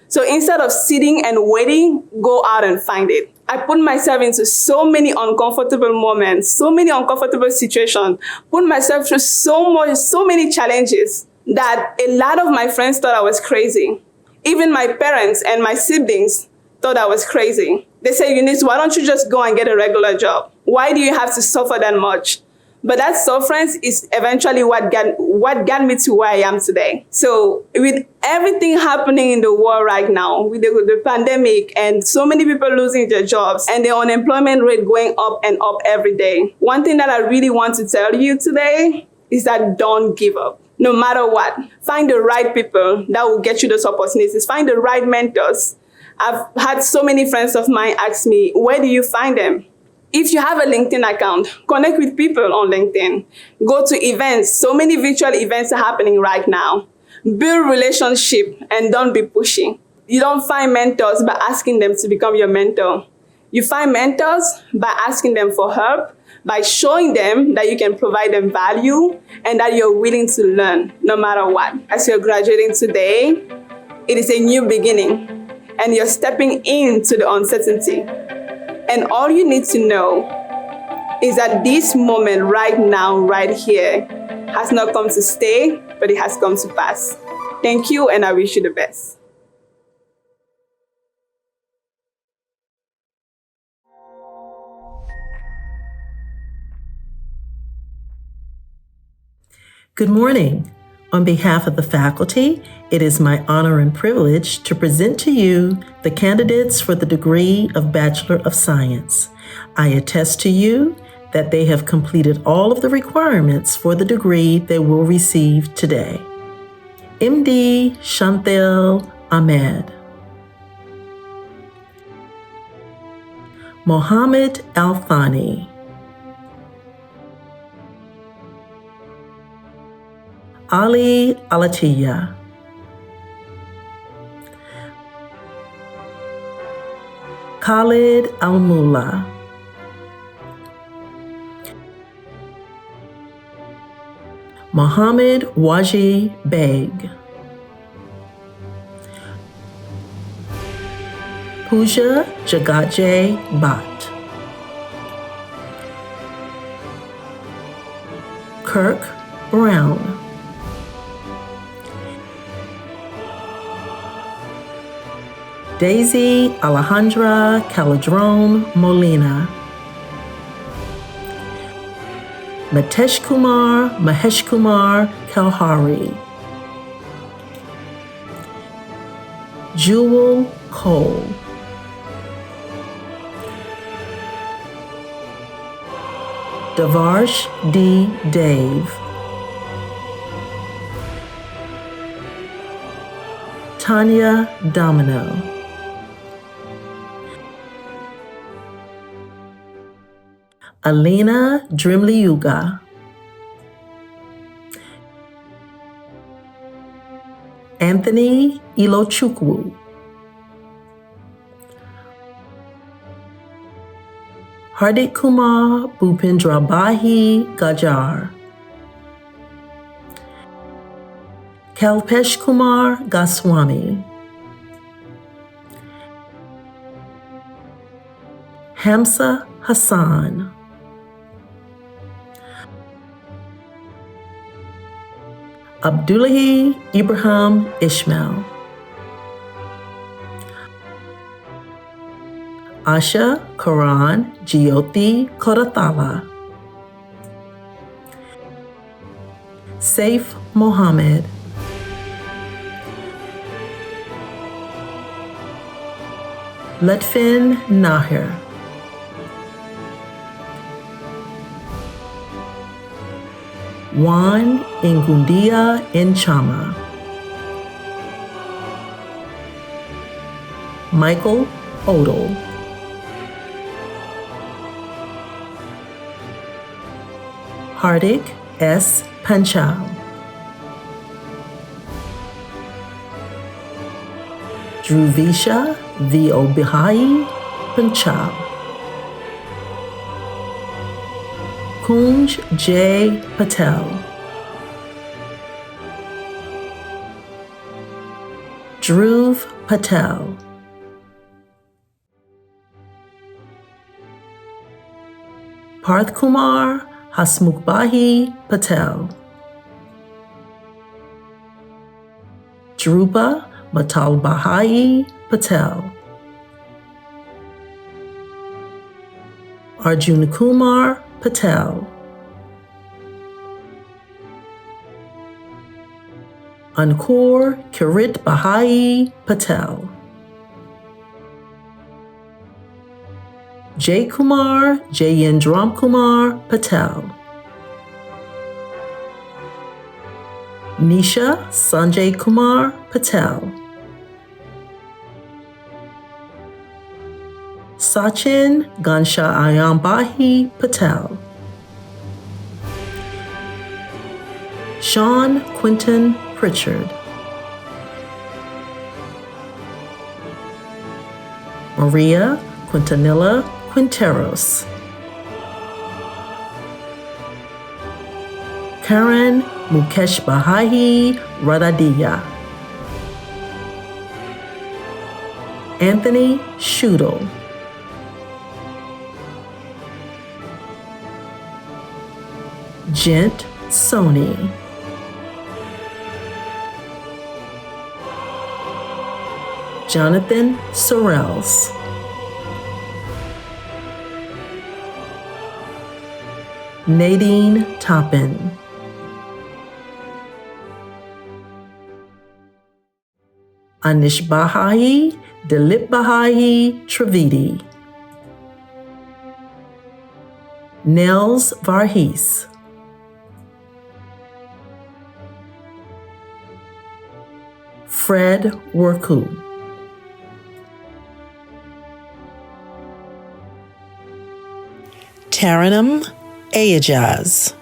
So instead of sitting and waiting, go out and find it. I put myself into so many uncomfortable moments, so many uncomfortable situations, put myself through so many challenges that a lot of my friends thought I was crazy. Even my parents and my siblings thought I was crazy. They said, "Eunice, why don't you just go and get a regular job? Why do you have to suffer that much?" But that suffering is eventually what got me to where I am today. So with everything happening in the world right now, with the pandemic and so many people losing their jobs and the unemployment rate going up and up every day, one thing that I really want to tell you today is that don't give up. No matter what, find the right people that will get you those opportunities. Find the right mentors. I've had so many friends of mine ask me, "Where do you find them?" If you have a LinkedIn account, connect with people on LinkedIn. Go to events. So many virtual events are happening right now. Build relationship and don't be pushy. You don't find mentors by asking them to become your mentor. You find mentors by asking them for help, by showing them that you can provide them value and that you're willing to learn no matter what. As you're graduating today, it is a new beginning and you're stepping into the uncertainty. And all you need to know is that this moment right now, right here, has not come to stay, but it has come to pass. Thank you, and I wish you the best. Good morning. On behalf of the faculty, it is my honor and privilege to present to you the candidates for the degree of Bachelor of Science. I attest to you that they have completed all of the requirements for the degree they will receive today. MD Chantel Ahmed, Mohammed Al-Thani, Ali Alatiya, Khalid Al-Mullah, Mohammed Waji Beg, Pooja Jagatjay Bhatt, Kirk Brown, Daisy Alejandra Caladrone Molina, Mahesh Kumar Kalhari, Jewel Cole, Davarsh D. Dave, Tanya Domino, Alina Drimliuga, Anthony Ilochukwu, Hardik Kumar Bhupendrabahi Gajar, Kalpesh Kumar Goswami, Hamza Hassan, Abdullahi Ibrahim Ishmael, Asha Karan Jyoti Korathala, Saif Mohammed, Lutfin Nahir, Juan Ingundia Nchama, Michael Odell, Hardik S. Panchal, Dhruvisha V.O. Bihai Panchal, Kunj J. Patel, Dhruv Patel, Parth Kumar Hasmukhbahi Patel, Dhruba Matalbahai Patel, Arjun Kumar Patel, Ankur Kirit Bahai Patel, Jay Kumar Jayendram Kumar Patel, Nisha Sanjay Kumar Patel, Sachin Gansha Ayambahi Patel, Sean Quinton Pritchard, Maria Quintanilla Quinteros, Karen Mukesh Baha'i Radadiya, Anthony Shudel, Gent Sony, Jonathan Sorrells, Nadine Toppin, Anish Bahai, Dilip Bahai Trivedi, Nels Varghese, Fred Worku. Taranum Ayajaz.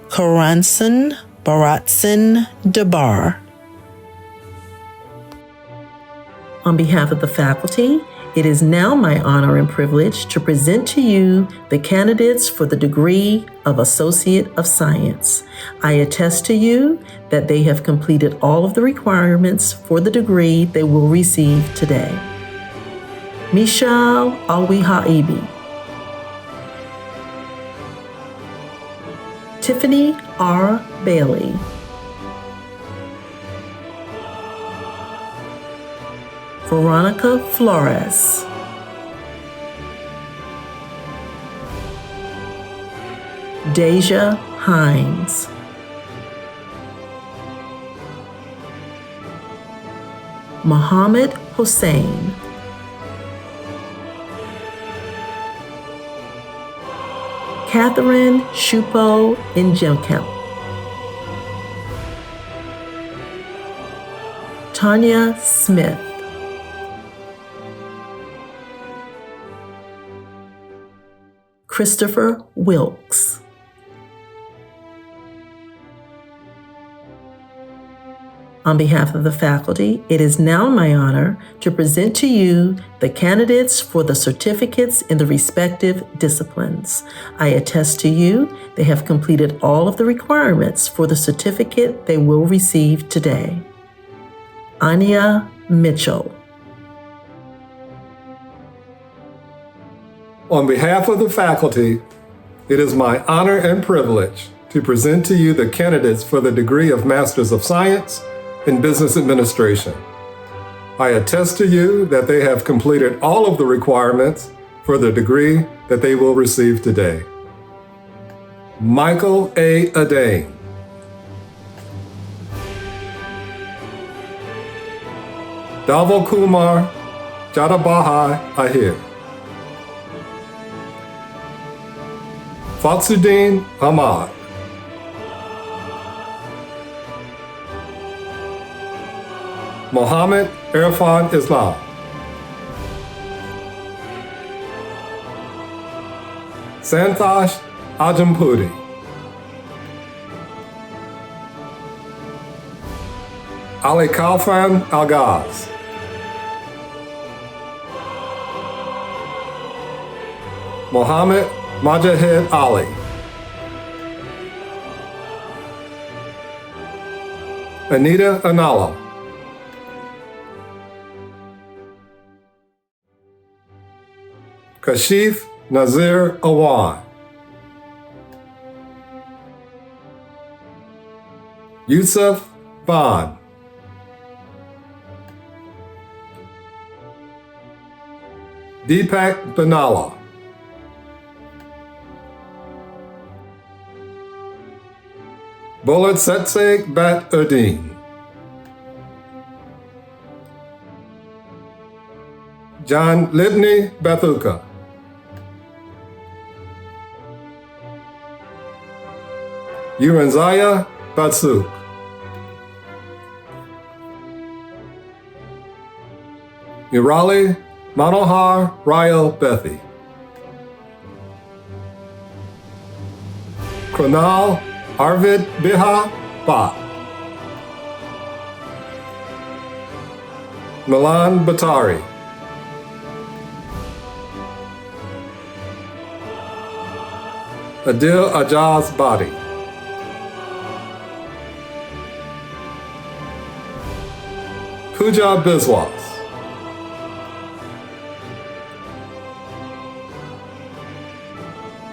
Karansan Baratsan Dabar. On behalf of the faculty, it is now my honor and privilege to present to you the candidates for the degree of Associate of Science. I attest to you that they have completed all of the requirements for the degree they will receive today. Michelle Alwihaibi. Tiffany R. Bailey. Veronica Flores. Deja Hines. Mohammed Hossein. Catherine Shupo Njemkamp. Tanya Smith. Christopher Wilkes. On behalf of the faculty, it is now my honor to present to you the candidates for the certificates in the respective disciplines. I attest to you they have completed all of the requirements for the certificate they will receive today. Anya Mitchell. On behalf of the faculty, it is my honor and privilege to present to you the candidates for the degree of Masters of Science in Business Administration. I attest to you that they have completed all of the requirements for the degree that they will receive today. Michael A. Adane. Dhaval Kumar Jadabahai Ahir. Fatsuddin Ahmad. Mohammed Irfan Islam. Santosh Ajampudi. Ali Kalfan Algaz. Mohammed Majahid Ali. Anita Anala. Kashif Nazir Awan. Yusuf Bond. Deepak Banala. Bolad Setseg Bat Udin. John Libni Bathuka. Uranzaya Batsuk. Murali Manohar Rayo Bethi. Kronal Arvid Biha Bhat. Milan Batari. Adil Ajaz Badi. Pooja Biswas.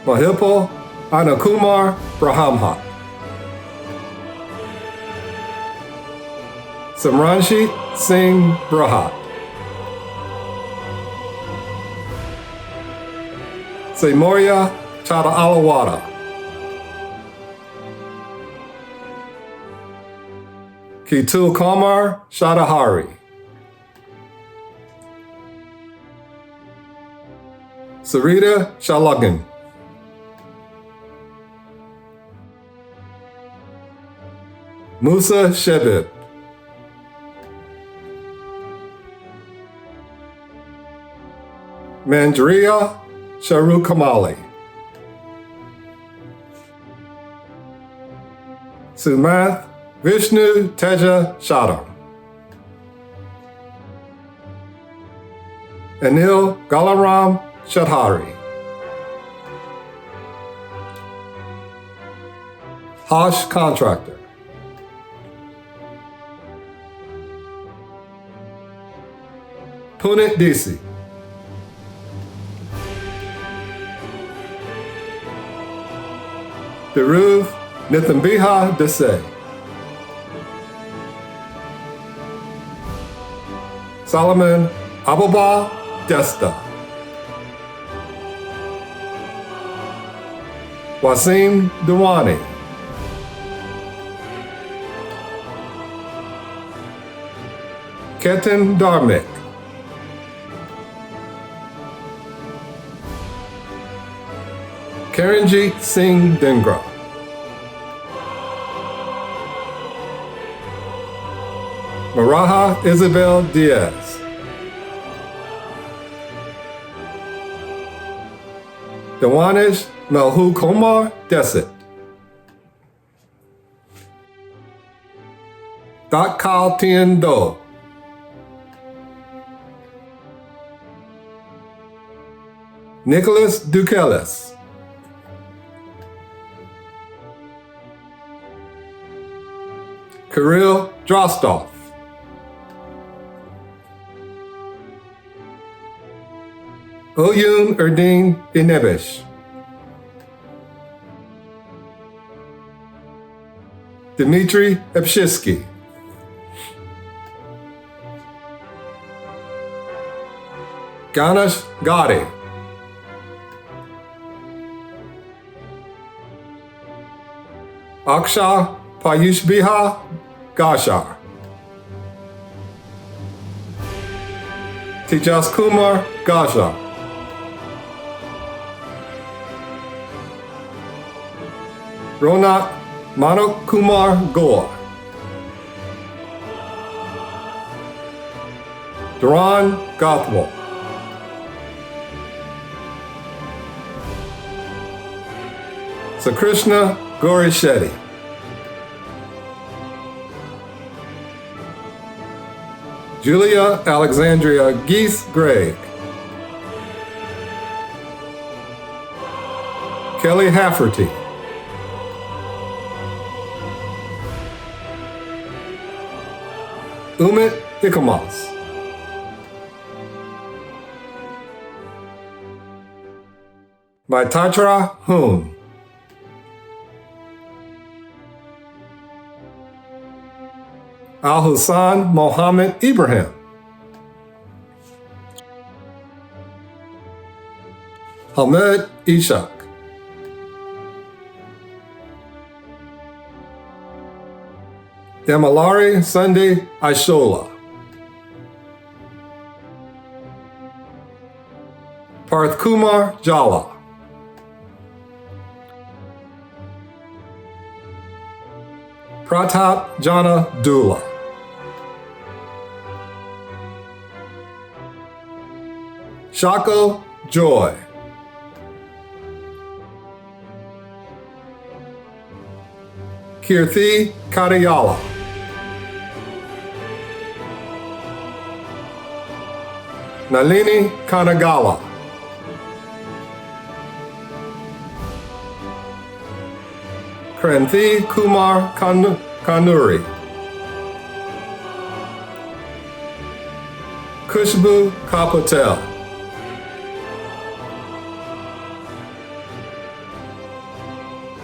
Mahipal Anakumar Brahamhat. Simranjit Singh Brahat. Semoria Chada Alawada. Kitul Kamar Shadahari. Sarita Shalagan. Musa Shebib. Mandria Sharu Kamali. Sumath Vishnu Teja Shadam. Anil Galaram Shadhari. Hosh Contractor. Punit Disi. Deruv Nithambiha Dese. Solomon Ababa Desta. Wasim Dewani. Ketan Dharmik. Karanjit Singh Dengra. Maraha Isabel Diaz. Dewanish Melhu Komar Desit. Datkal Tien Do. Nicholas Dukelis. Kirill Drostov. Oyun Erdin Inebish. Dmitry Epshitsky. Ganesh Gadi. Aksha Payushbiha Gashar. Tejas Kumar Gashar. Ronak Manok Kumar Goa. Dharan Gothwal. Sakrishna Gauri Shetty. Julia Alexandria Geese Gregg. Kelly Hafferty. Umit Ikamas. Maitatra Hoon. Al Hussan Mohammed Ibrahim. Hamed Ishak. Damalari Sunday Aishola. Parth Kumar Jala. Pratap Jana Dula. Shako Joy. Kirthi Kadayala. Nalini Kanagala. Kranthi Kumar Kanuri. Kushbu Kapatel.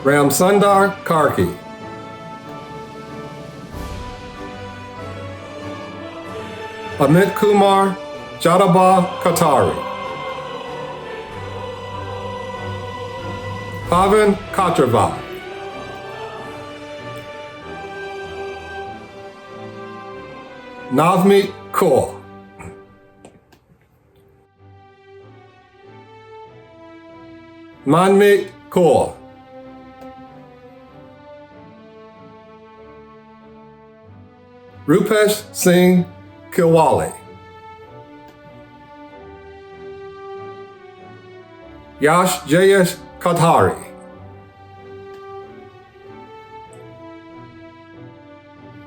Ramsundar Karki. Amit Kumar Jadaba Katari. Pavan Katrava. Navmeet Kaur. Manmeet Kaur. Rupesh Singh Kilwali, Yash Jayesh Kathari,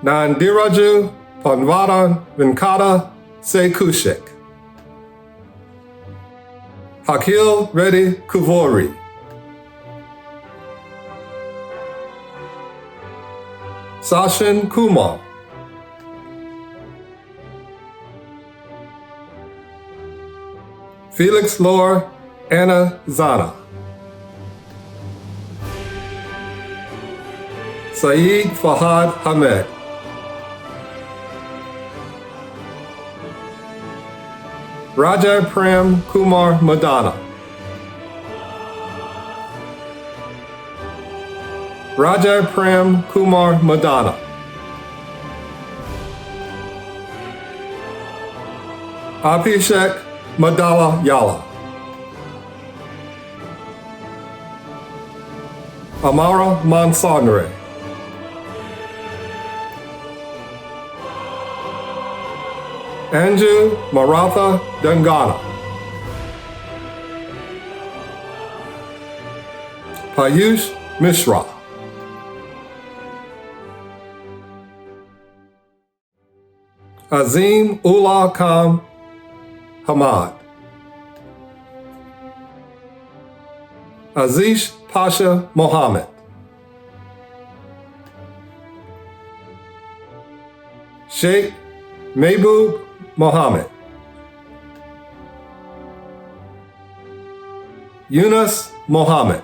Nandiraju Panvadan Venkata Sekushik, Hakil Reddy Kuvori, Sachin Kumar, Felix Lor Anna Zana, Saeed Fahad Hamed, Raja Prem Kumar Madana, Raja Prem Kumar Madana, Abhishek Madala Yala, Amara Mansandre, Anju Maratha Dangana, Payush Mishra, Azim Ullah Khan Hamad, Azish Pasha Mohammed, Sheikh Mehboob Mohammed, Yunus Mohammed,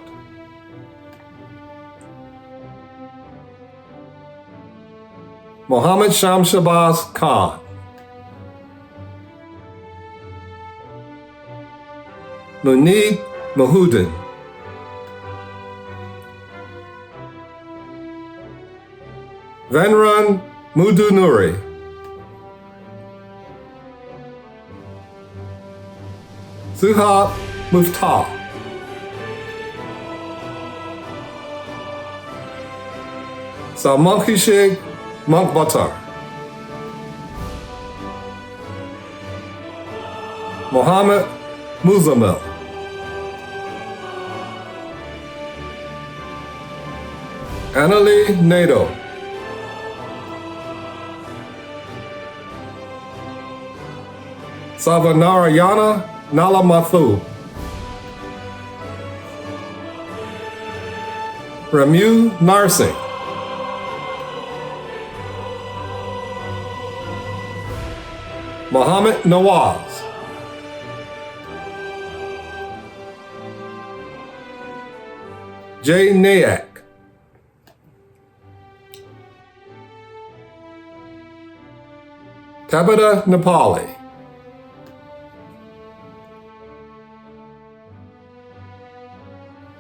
Mohammed Shamshabaz Khan, Munib Mahudin, Venran Mudunuri, Suhat Muftah, Salmankishig Monkbatar, Mohammed Muzamil, Annalie Nato, Savanarayana Nalamathu, Ramu Narsing, Mohammed Nawaz, Jay Nayak, Tabata Nepali,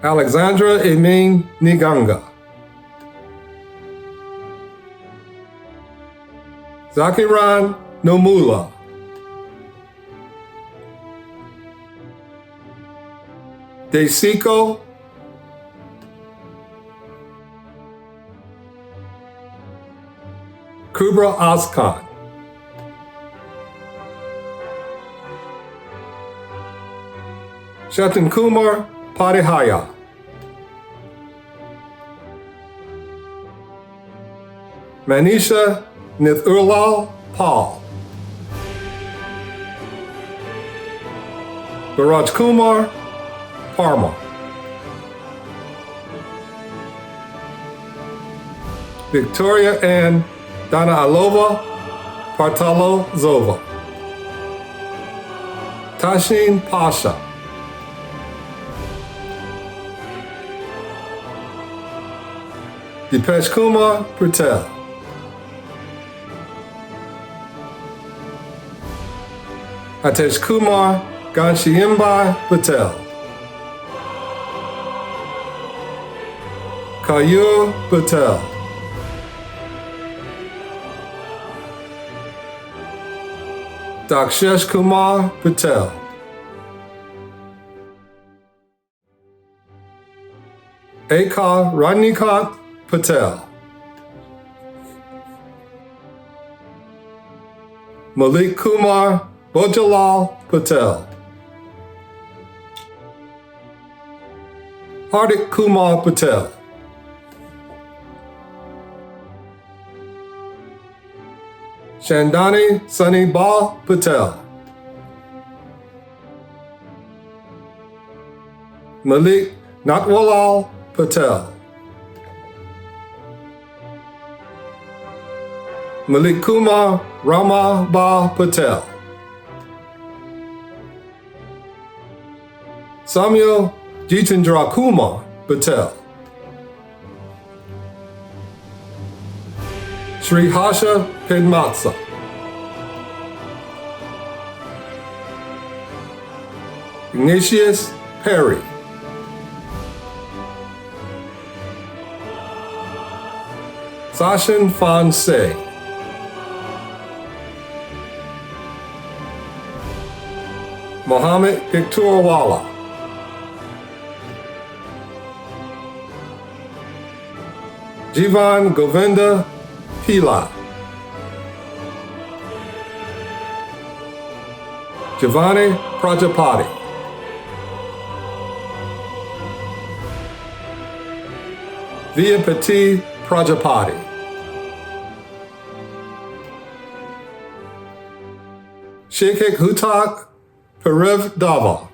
Alexandra Emin Niganga, Zakiran Nomula, Desiko Kubra Azkan, Shatan Kumar Parihaya, Manisha Nithurlal Paul, Baraj Kumar Parma, Victoria Ann Dana Alova Partalo Zova, Tashin Pasha, Dipesh Kumar Patel, Atesh Kumar Ganshiimbai Patel, Kayur Patel, Dakshesh Kumar Patel, Akar Rajnikant Patel, Malik Kumar Bojalal Patel. Hardik Kumar Patel. Shandani Sunny Ba Patel. Malik Natwalal Patel. Malik Kumar Rama Ba Patel. Samuel Jitendra Kumar Patel. Sri Hasha Penmatsa. Ignatius Perry. Sachin Fonse. Mohammed Pikturwala. Jivan Govinda Pila. Giovanni Prajapati. Viyapati Prajapati. Sheikh Hutak Parev Dava.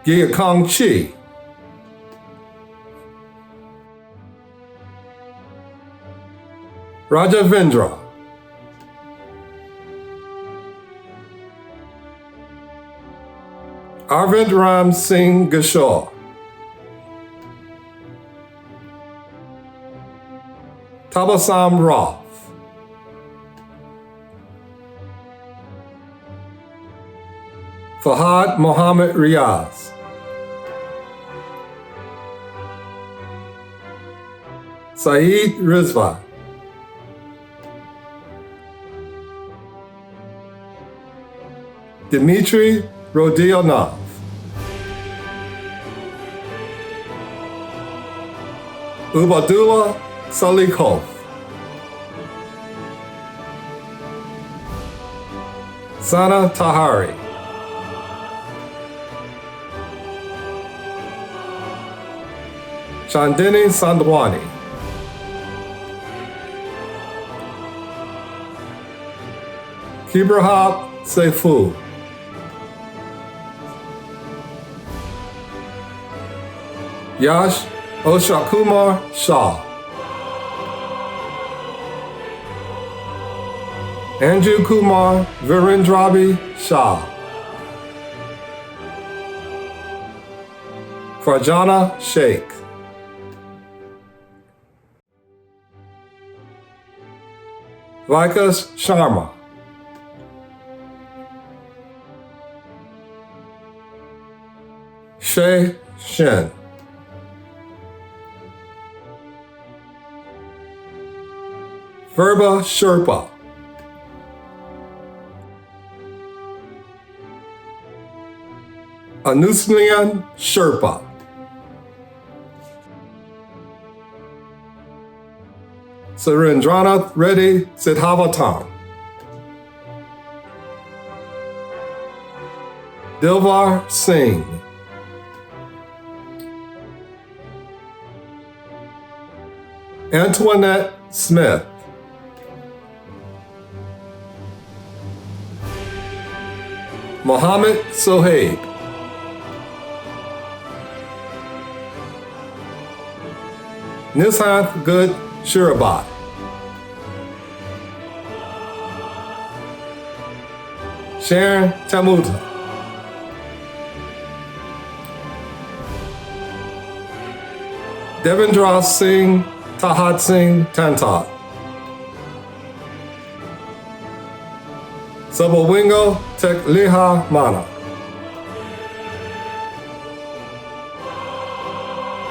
Giyakong Chi. Rajavendra. Arvind Ram Singh Gashore. Tabasam Roth. Fahad Mohammed Riaz. Saeed Rizva. Dmitry Rodionov. Ubadullah Salikov. Sana Tahari. Chandini Sandwani. Kibrahab Seifu. Yash Oshakumar Shah. Andrew Kumar Virendrabi Shah. Farjana Sheikh. Vikas Sharma. Shay Shen. Verba Sherpa. Anuslian Sherpa. Surendranath Reddy Siddhavatan. Dilvar Singh. Antoinette Smith. Mohammed Sohaib. Nishanth Good Shirabat. Sharon Tamuta. Devendra Singh Tahat Singh Tantat. Sabawingo Tekliha Mana.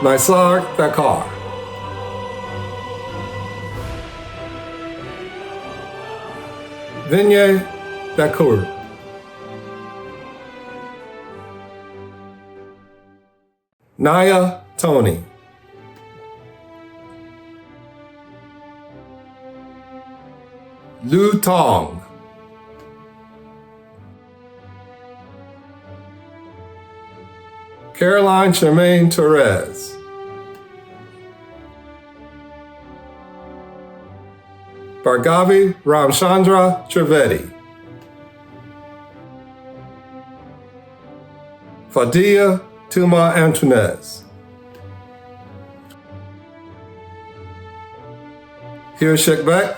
Nisar Thakar. Vinay Thakur. Naya Tony. Lu Tong. Caroline Charmaine Torres. Bhargavi Ramchandra Trivedi. Fadia Tuma Antunes. Hirshekbek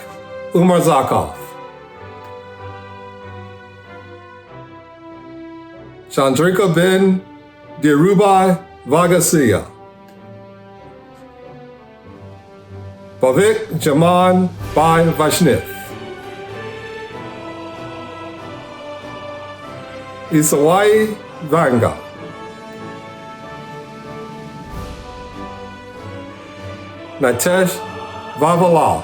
Umar Zakov. Chandrika bin Dirubai Vagasia. Bhavik Jaman Bai Vaishnav. Isawai Vanga. Nitesh Vavala.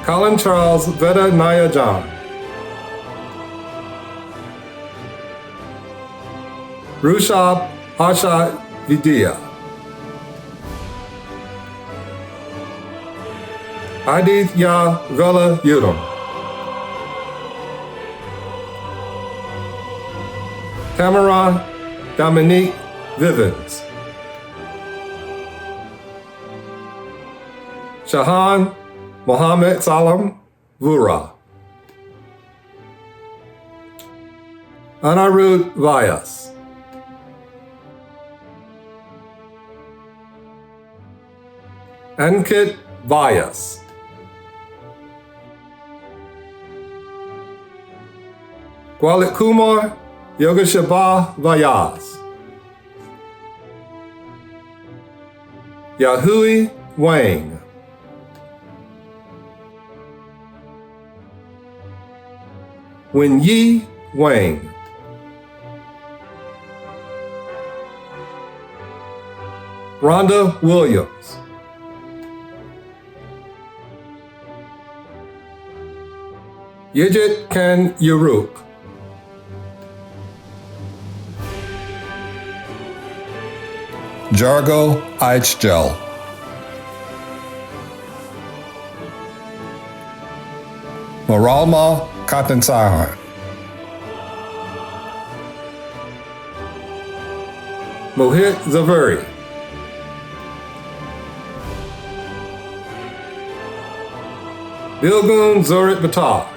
Colin Charles Veda Nayajan. Rushab Asha Vidya. Aditya Vela Yudam. Cameron Dominique Vivens. Shahan Mohammed Salam Vura. Anarud Vyas. Ankit Vyas. Gwalit Kumar Yogeshaba Vyas. Yahui Wang. Wen Yi Wang. Rhonda Williams. Yijit Khan Yuruk. Jargo Eichgel. Moralma Katansahan. Mohit Zaveri. Bilgun Zorit Batar.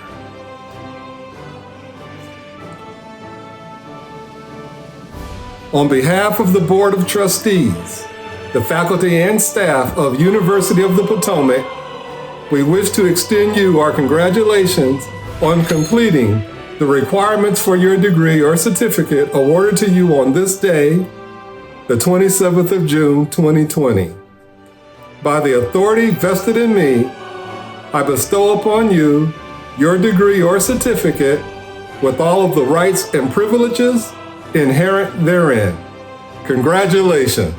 On behalf of the Board of Trustees, the faculty and staff of University of the Potomac, we wish to extend you our congratulations on completing the requirements for your degree or certificate awarded to you on this day, the 27th of June, 2020. By the authority vested in me, I bestow upon you your degree or certificate with all of the rights and privileges inherent therein. Congratulations.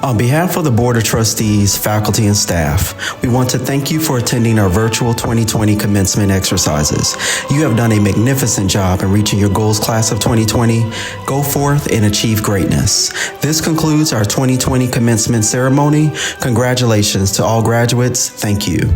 On behalf of the Board of Trustees, faculty, and staff, we want to thank you for attending our virtual 2020 commencement exercises. You have done a magnificent job in reaching your goals, class of 2020. Go forth and achieve greatness. This concludes our 2020 commencement ceremony. Congratulations to all graduates. Thank you.